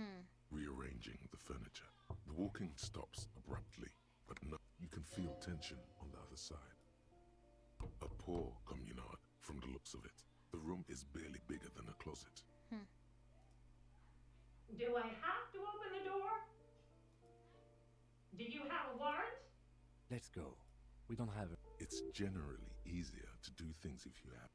rearranging the furniture. The walking stops abruptly, but no, you can feel tension on the other side. A poor communard, from the looks of it. The room is barely bigger than a closet. Do I have to open the door? Do you have a warrant? Let's go. We don't have a... It's generally easier to do things if you have.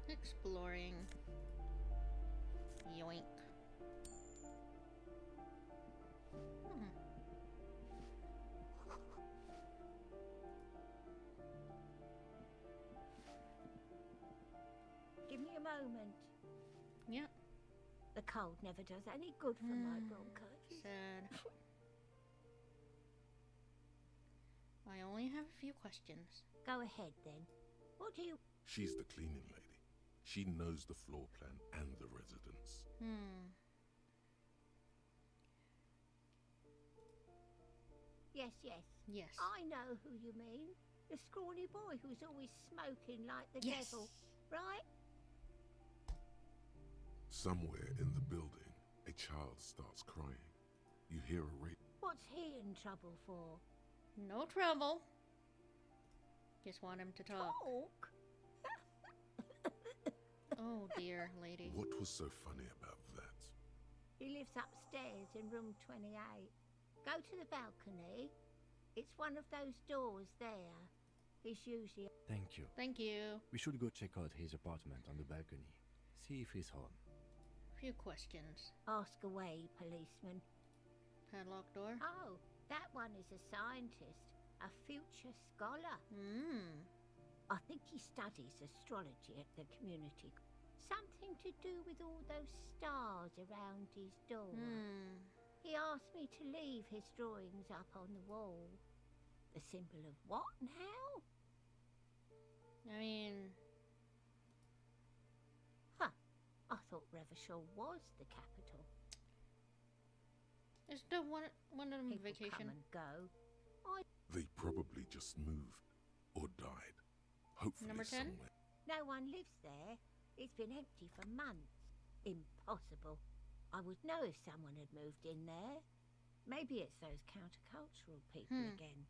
Exploring. Yoink. Give me a moment. Yeah. The cold never does any good for my bronchitis. Sad. I only have a few questions. Go ahead then. What do you... She's the cleaning lady. She knows the floor plan and the residence. Yes, yes. Yes. I know who you mean. The scrawny boy who's always smoking like the Yes. devil, right? Somewhere in the building, a child starts crying. You hear a rape. What's he in trouble for? No trouble. Just want him to talk. Talk? Oh dear, lady. What was so funny about that? He lives upstairs in room 28. Go to the balcony. It's one of those doors there. He's usually... Thank you. Thank you. We should go check out his apartment on the balcony. See if he's home. Few questions. Ask away, policeman. Padlock door. Oh, that one is a scientist. A future scholar. I think he studies astrology at the community. Something to do with all those stars around his door. He asked me to leave his drawings up on the wall. The symbol of what now? I mean... Huh. I thought Revachol was the capital. Is the one of them People vacation? come and go. They probably just moved or died. Hopefully Number 10? somewhere. No one lives there. It's been empty for months. Impossible. I would know if someone had moved in there. Maybe it's those countercultural people again.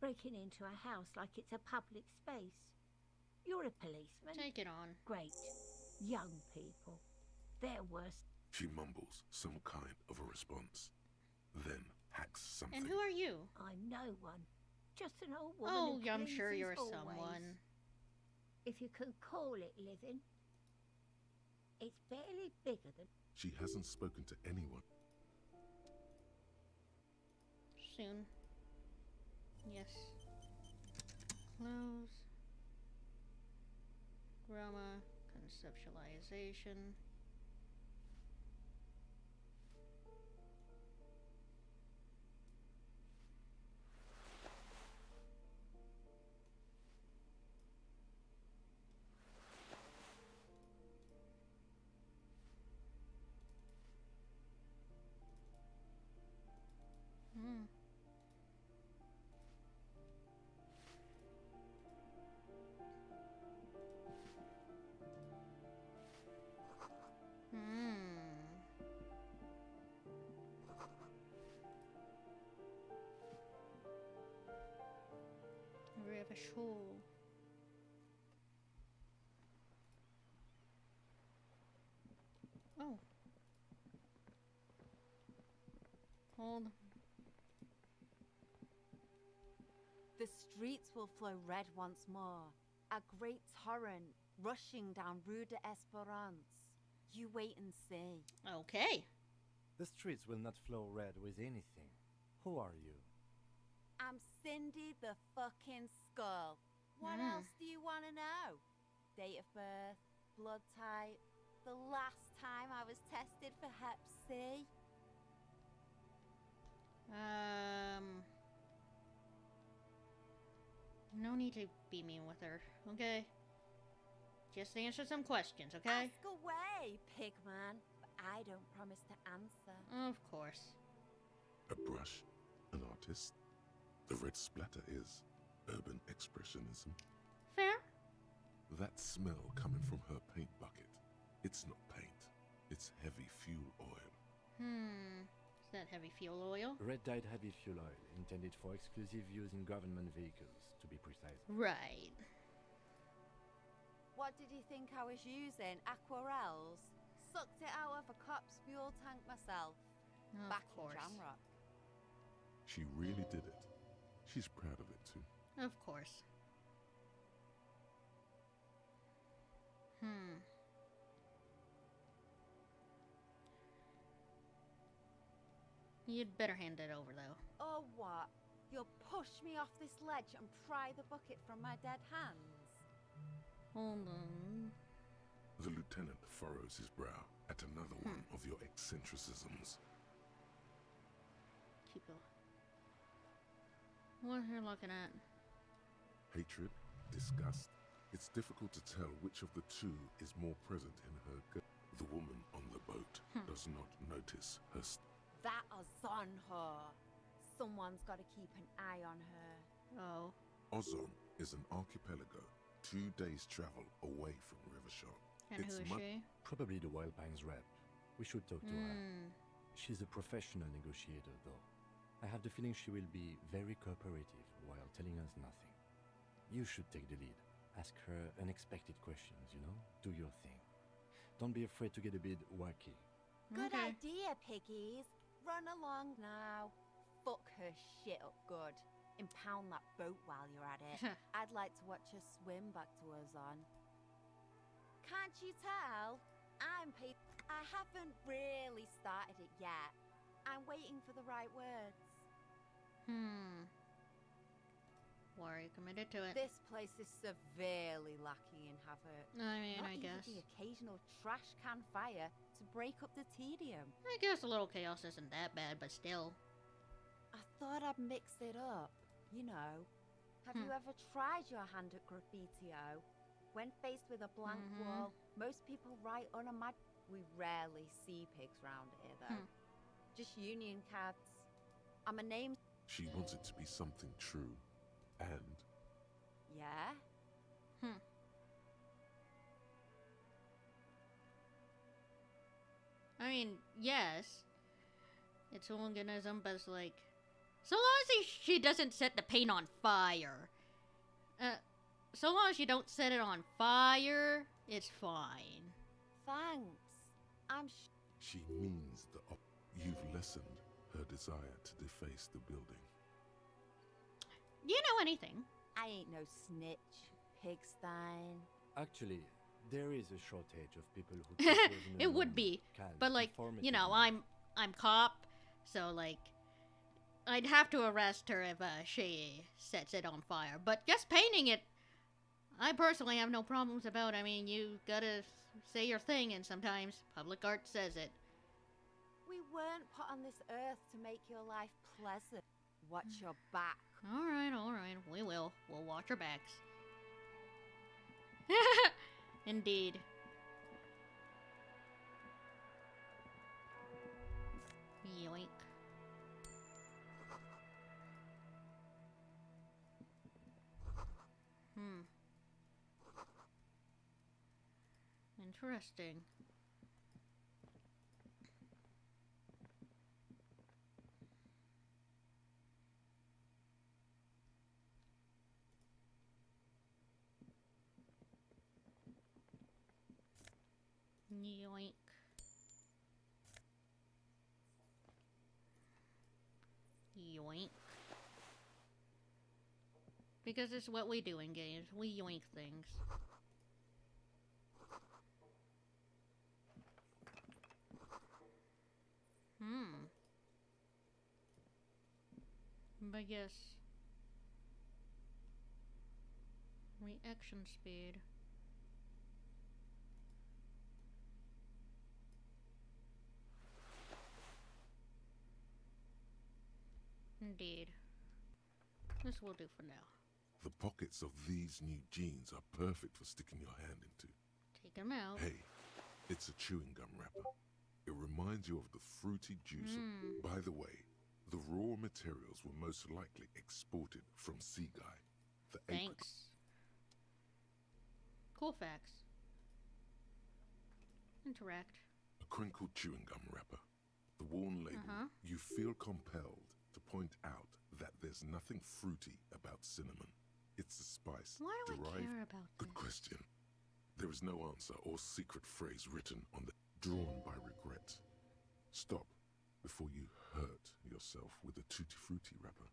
Breaking into a house like it's a public space. You're a policeman. Take it on. Great. Young people. They're worse. She mumbles some kind of a response, then hacks something. And who are you? I'm no one. Just an old woman Oh, who I'm sure pleases you're always. someone. If you can call it living. It's barely bigger than... She hasn't spoken to anyone. Soon. Yes. Close. Drama. Conceptualization. Revachol. Oh. Hold. The streets will flow red once more. A great torrent rushing down Rue d'Esperance. You wait and see. Okay. The streets will not flow red with anything. Who are you? I'm Cindy the fucking Skull. What else do you want to know? Date of birth, blood type, the last time I was tested for Hep C. No need to be mean with her, okay? Just answer some questions, okay? Ask away, pigman. But I don't promise to answer. Of course. A brush, an artist. The red splatter is urban expressionism. Fair. That smell coming from her paint bucket, it's not paint. It's heavy fuel oil. Is that heavy fuel oil? Red-dyed heavy fuel oil, intended for exclusive use in government vehicles, to be precise. Right. What did you think I was using? Aquarels? Sucked it out of a cop's fuel tank myself. Of Back course. in Jamrock. She really did it. She's proud of it too. Of course. You'd better hand it over, though. Oh, what? You'll push me off this ledge and pry the bucket from my dead hands? Hold on. The lieutenant furrows his brow at another one of your eccentricisms. Keep going. What are you looking at? Hatred, disgust. It's difficult to tell which of the two is more present in her gut. The woman on the boat does not notice her. That is on her. Someone's got to keep an eye on her. Oh. Ozon is an archipelago 2 days' travel away from Rivershaw. And who is she? Probably the Wild Pines rep. We should talk to her. She's a professional negotiator, though. I have the feeling she will be very cooperative while telling us nothing. You should take the lead. Ask her unexpected questions, you know? Do your thing. Don't be afraid to get a bit wacky. Good idea, piggies. Run along now. Fuck her shit up good. Impound that boat while you're at it. I'd like to watch her swim back to Ozon. Can't you tell? I haven't really started it yet. I'm waiting for the right words. Well, are you committed to it? This place is severely lacking in havoc. I mean, Not I even guess. the occasional trash can fire to break up the tedium. I guess a little chaos isn't that bad, but still. I thought I'd mix it up. You know, have you ever tried your hand at graffitio? When faced with a blank wall, most people write We rarely see pigs round here, though. Just union cards. I'm a name. She wants it to be something true. And Yeah? I mean, yes. It's an organism, but it's like... So long as she doesn't set the paint on fire. So long as you don't set it on fire, it's fine. Thanks. she means you've lessened her desire to deface the building. Do you know anything? I ain't no snitch, Pigstein. Actually, there is a shortage of people who... It would be, but like, you know, I'm cop, so like, I'd have to arrest her if she sets it on fire. But just painting it, I personally have no problems about. I mean, you gotta say your thing, and sometimes public art says it. We weren't put on this earth to make your life pleasant. Watch your back. All right, we will. We'll watch our backs. Indeed. Yoink. Interesting. Yoink. Yoink. Because it's what we do in games. We yoink things. But yes. Reaction speed. Indeed. This will do for now. The pockets of these new jeans are perfect for sticking your hand into. Take them out. Hey, it's a chewing gum wrapper. It reminds you of the fruity juice. By the way, the raw materials were most likely exported from Seaguy. Thanks. Cool facts. Interact. A crinkled chewing gum wrapper. The worn label. You feel compelled to point out that there's nothing fruity about cinnamon. It's a spice. Why do derived... I care about Good this? question. There is no answer or secret phrase written on the... Drawn by regret. Stop before you hurt yourself with a Tutti Frutti wrapper.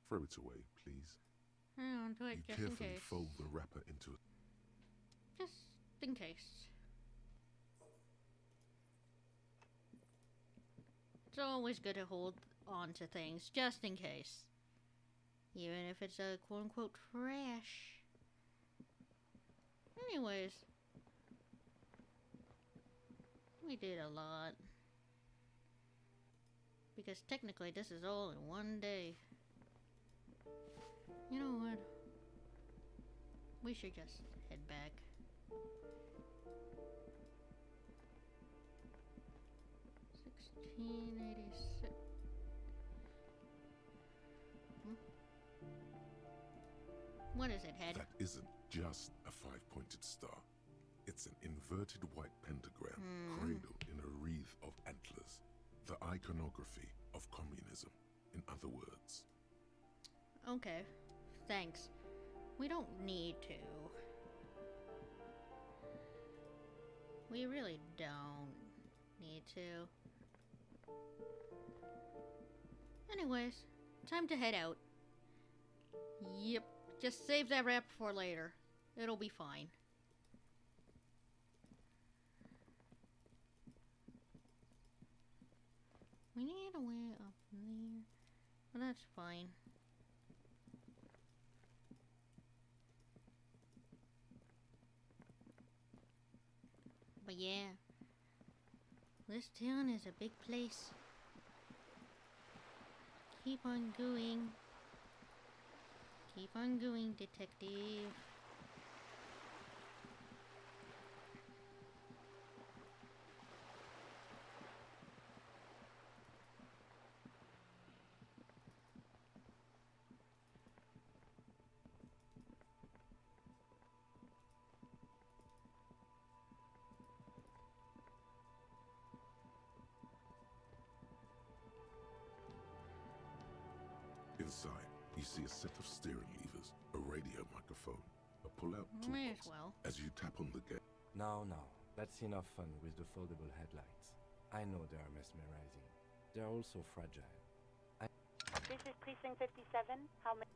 Throw it away, please. I'll do it You just in carefully case. fold the wrapper into a... Just in case. It's always good to hold on to things, just in case. Even if it's a quote-unquote trash. Anyways. We did a lot. Because technically this is all in one day. You know what? We should just head back. $16.86. What is it, head? That isn't just a five-pointed star. It's an inverted white pentagram cradled in a wreath of antlers. The iconography of communism, in other words. Okay, thanks. We don't need to. We really don't need to. Anyways, time to head out. Yep, just save that wrap for later. It'll be fine. We need a way up there. Well, that's fine. But yeah, this town is a big place. Keep on going. Keep on going, detective. Inside, you see a set of steering levers, a radio microphone, a pull-out May as toolbox. well. As you tap on the gate. Now, that's enough fun with the foldable headlights. I know they are mesmerizing. They're also fragile. This is Precinct 57. How many?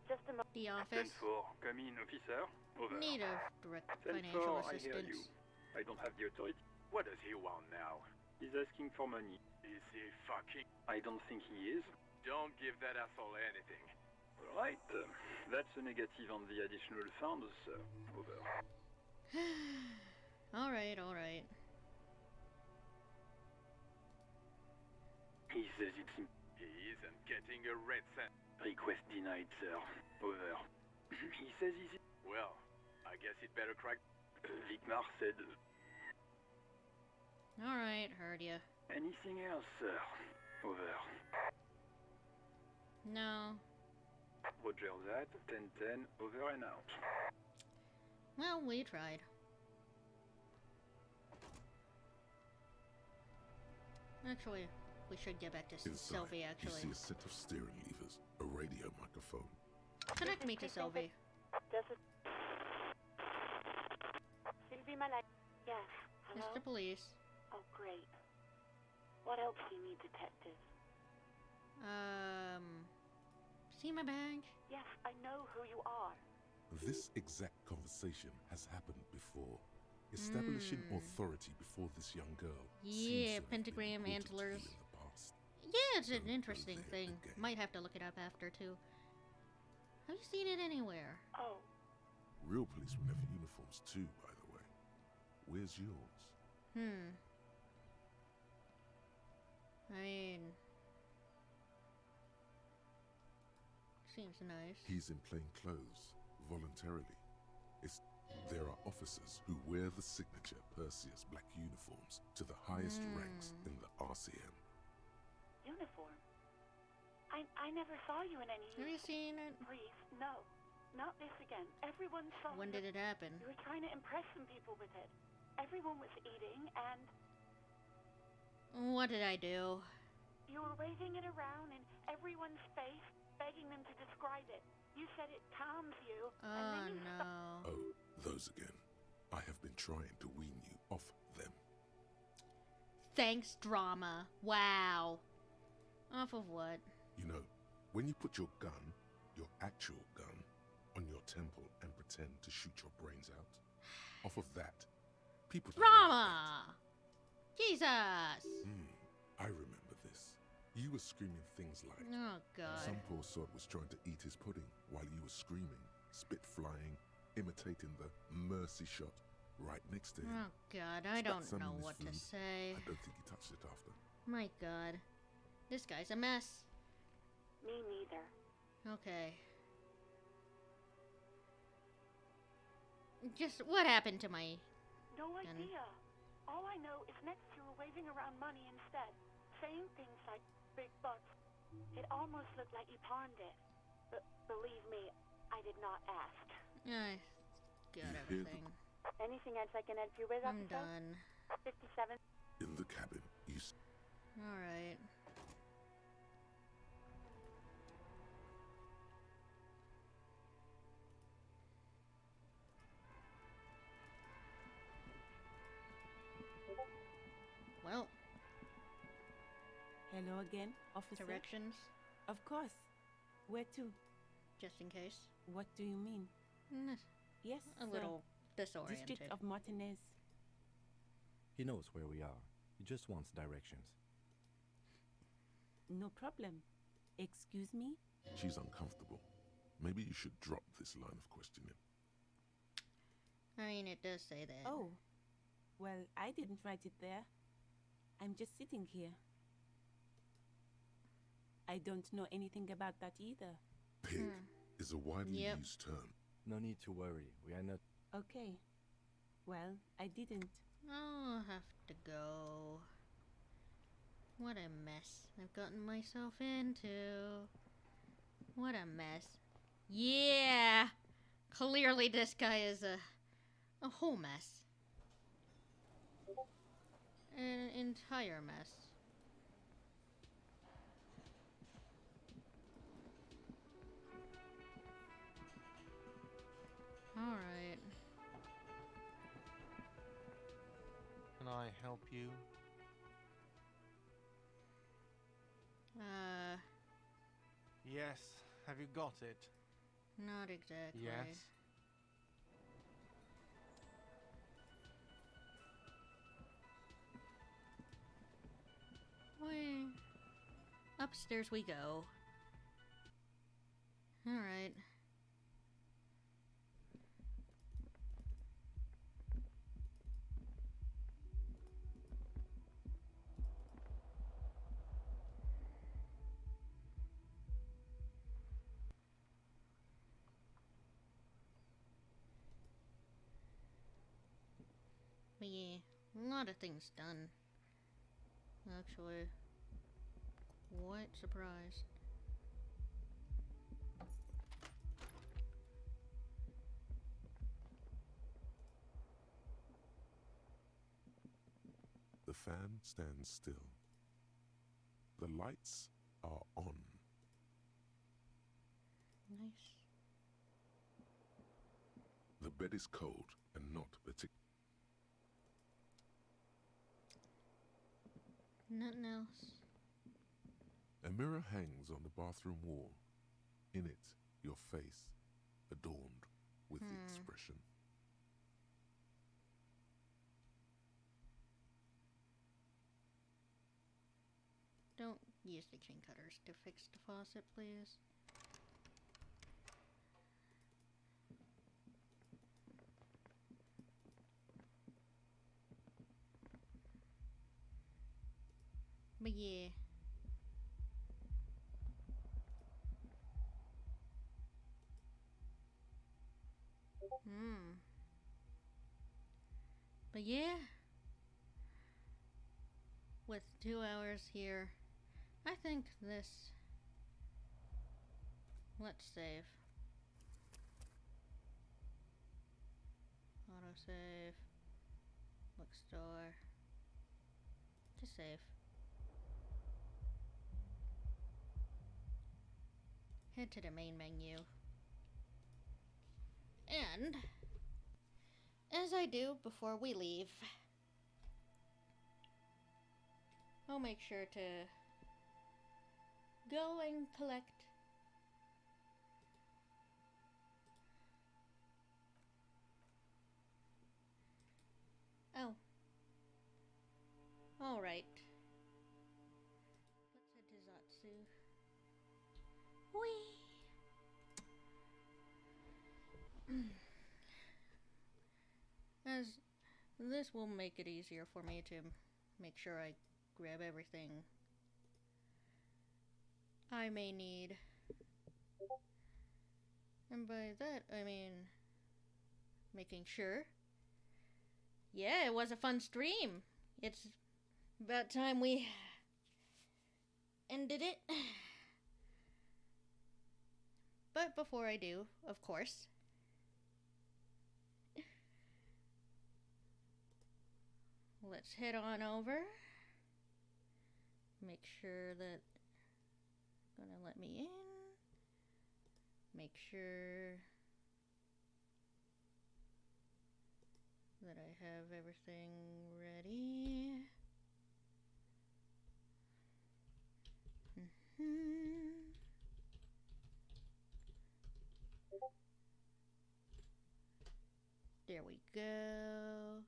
Just a moment. The office. 10-4, come in, officer. Over. Need a direct 10-4, financial I hear you. assistance. I don't have the authority. What does he want now? He's asking for money. Is he fucking... I don't think he is. Don't give that asshole anything. Alright, that's a negative on the additional funds, sir. Over. Alright. He says it's... He isn't getting a red cent. Request denied, sir. Over. He says he's... Well, I guess he'd better crack... Vicmar said... Alright, heard ya. Anything else, sir? Over. No. Roger that. 10-10, over and out. Well, we tried. Actually, we should get back to Inside, Sylvie, actually. You see a set of steering levers, a radio microphone. Connect me to Sylvie. Sylvie Malak. Yes. Hello? Mr. Police. Oh, great. What else do you need, detective? See my badge? Yes, I know who you are. This exact conversation has happened before. Establishing authority before this young girl. Yeah, pentagram antlers. Yeah, it's an interesting thing. Might have to look it up after, too. Have you seen it anywhere? Oh. Real policemen have uniforms too, by the way. Where's yours? I mean... Seems nice. He's in plain clothes, voluntarily. There are officers who wear the signature Perseus black uniforms to the highest ranks in the RCM. Uniform? I never saw you in any uniform. Have you seen it? Please, no. Not this again. Everyone saw When did it happen? You were trying to impress some people with it. Everyone was eating, and What did I do? You were waving it around in everyone's face, begging them to describe it. You said it calms you, and then you no. Oh, those again. I have been trying to wean you off them. Thanks, drama. Wow. Off of what? You know, when you put your gun, your actual gun, on your temple and pretend to shoot your brains out, off of that, people don't Drama! Jesus! I remember this. You were screaming things like, Oh, God. some poor sod was trying to eat his pudding while you were screaming, spit flying, imitating the mercy shot right next to him. Oh, God, I Spat don't some know in his what to food. say. I don't think he touched it after. My God. This guy's a mess. Me neither. Okay. Just, what happened to my... No gun? idea. All I know is next you were waving around money instead, saying things like big bucks. It almost looked like you pawned it. But believe me, I did not ask. I got everything. Anything else I can help you with, I'm officer? done. 57. In the cabin, you Alright. Well, Hello again, officer. directions, Of course. Where to? just in case. What do you mean? Yes, A sir. little disoriented. District of Martinez. He knows where we are. He just wants directions. No problem. Excuse me? She's uncomfortable. Maybe you should drop this line of questioning. I mean, it does say that. Oh. Well, I didn't write it there. I'm just sitting here. I don't know anything about that either. Pig is a widely Yep. used term. No need to worry. We are not... Okay. Well, I didn't. I'll have to go. What a mess I've gotten myself into. What a mess. Yeah! Clearly this guy is a whole mess. An entire mess. Alright. Can I help you? Yes. Have you got it? Not exactly. Yes. Wait. Upstairs we go. Alright. But yeah, a lot of things done. Actually, what surprise. The fan stands still. The lights are on. Nice. The bed is cold and not particular. Nothing else. A mirror hangs on the bathroom wall. In it, your face, adorned with the expression. Don't use the chain cutters to fix the faucet, please. But yeah. But yeah. With 2 hours here, I think this... Let's save. Autosave. Bookstore. Just save. head to the main menu. And, as I do before we leave, I'll make sure to go and collect oh. Alright. Let's head to Zatsu. Whee! As this will make it easier for me to make sure I grab everything I may need. And by that, I mean making sure. Yeah, it was a fun stream. It's about time we ended it. But before I do, of course, let's head on over. Make sure that gonna let me in. Make sure that I have everything ready. There we go.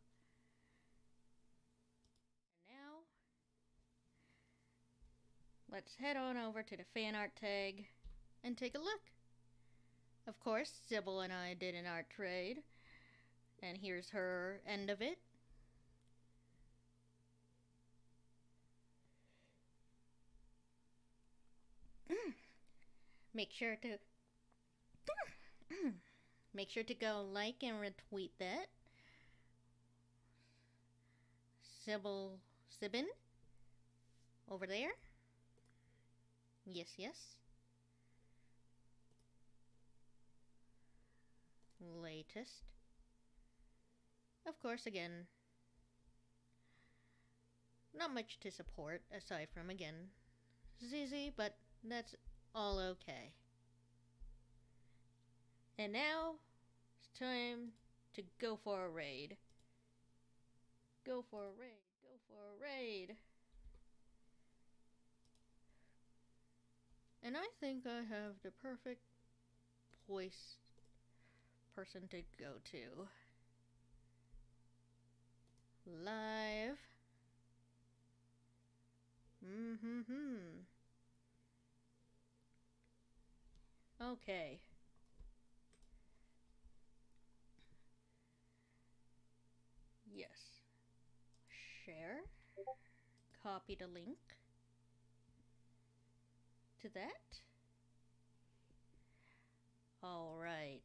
And now, let's head on over to the fan art tag and take a look. Of course, Sybil and I did an art trade, and here's her end of it. Make sure to go like and retweet that. Sibin over there. Yes. Latest. Of course, again, not much to support aside from, again, ZZ, but that's all okay. And now, it's time to go for a raid. Go for a raid. Go for a raid. And I think I have the perfect person to go to. Live. Okay. Yes. Share. Copy the link to that. All right.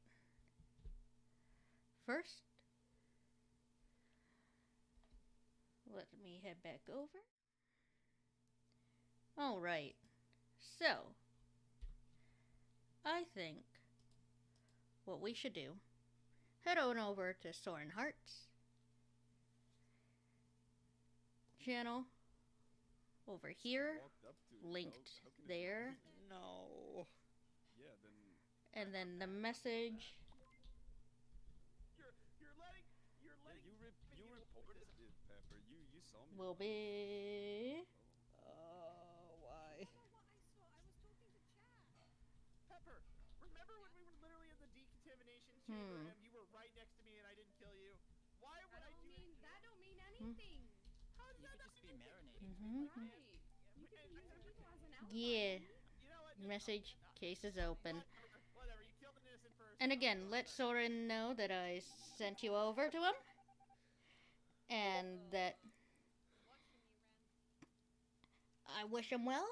First, let me head back over. All right. So, I think what we should do, head on over to Soren Heart's channel over here, linked there. No. Yeah, then. And then the message. You're letting. You reported it, Pepper. You saw me. Will be. Why? Pepper, remember when we were literally in the decontamination chamber and you were right next to me and I didn't kill you? Why would I do it? That don't mean anything. How does that just be marinating? Yeah. Message case is open. And again, let Soren know that I sent you over to him. And that I wish him well.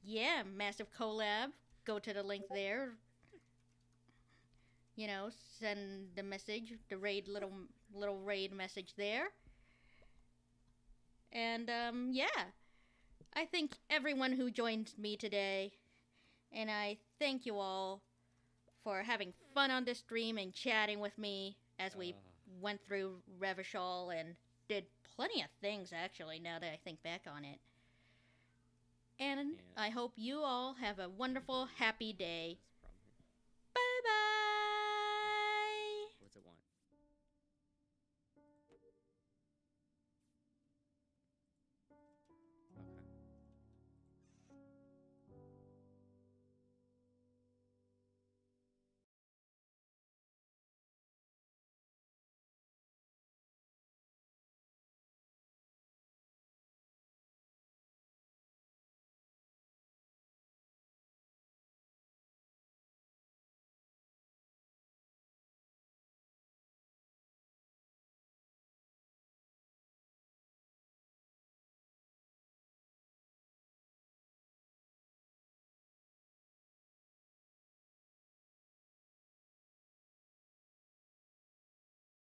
Yeah, massive collab. Go to the link there. You know, send the message, the raid little raid message there. And yeah. I thank everyone who joined me today. And I thank you all for having fun on this stream and chatting with me as we went through Revachol and did plenty of things, actually, now that I think back on it. And I hope you all have a wonderful, happy day.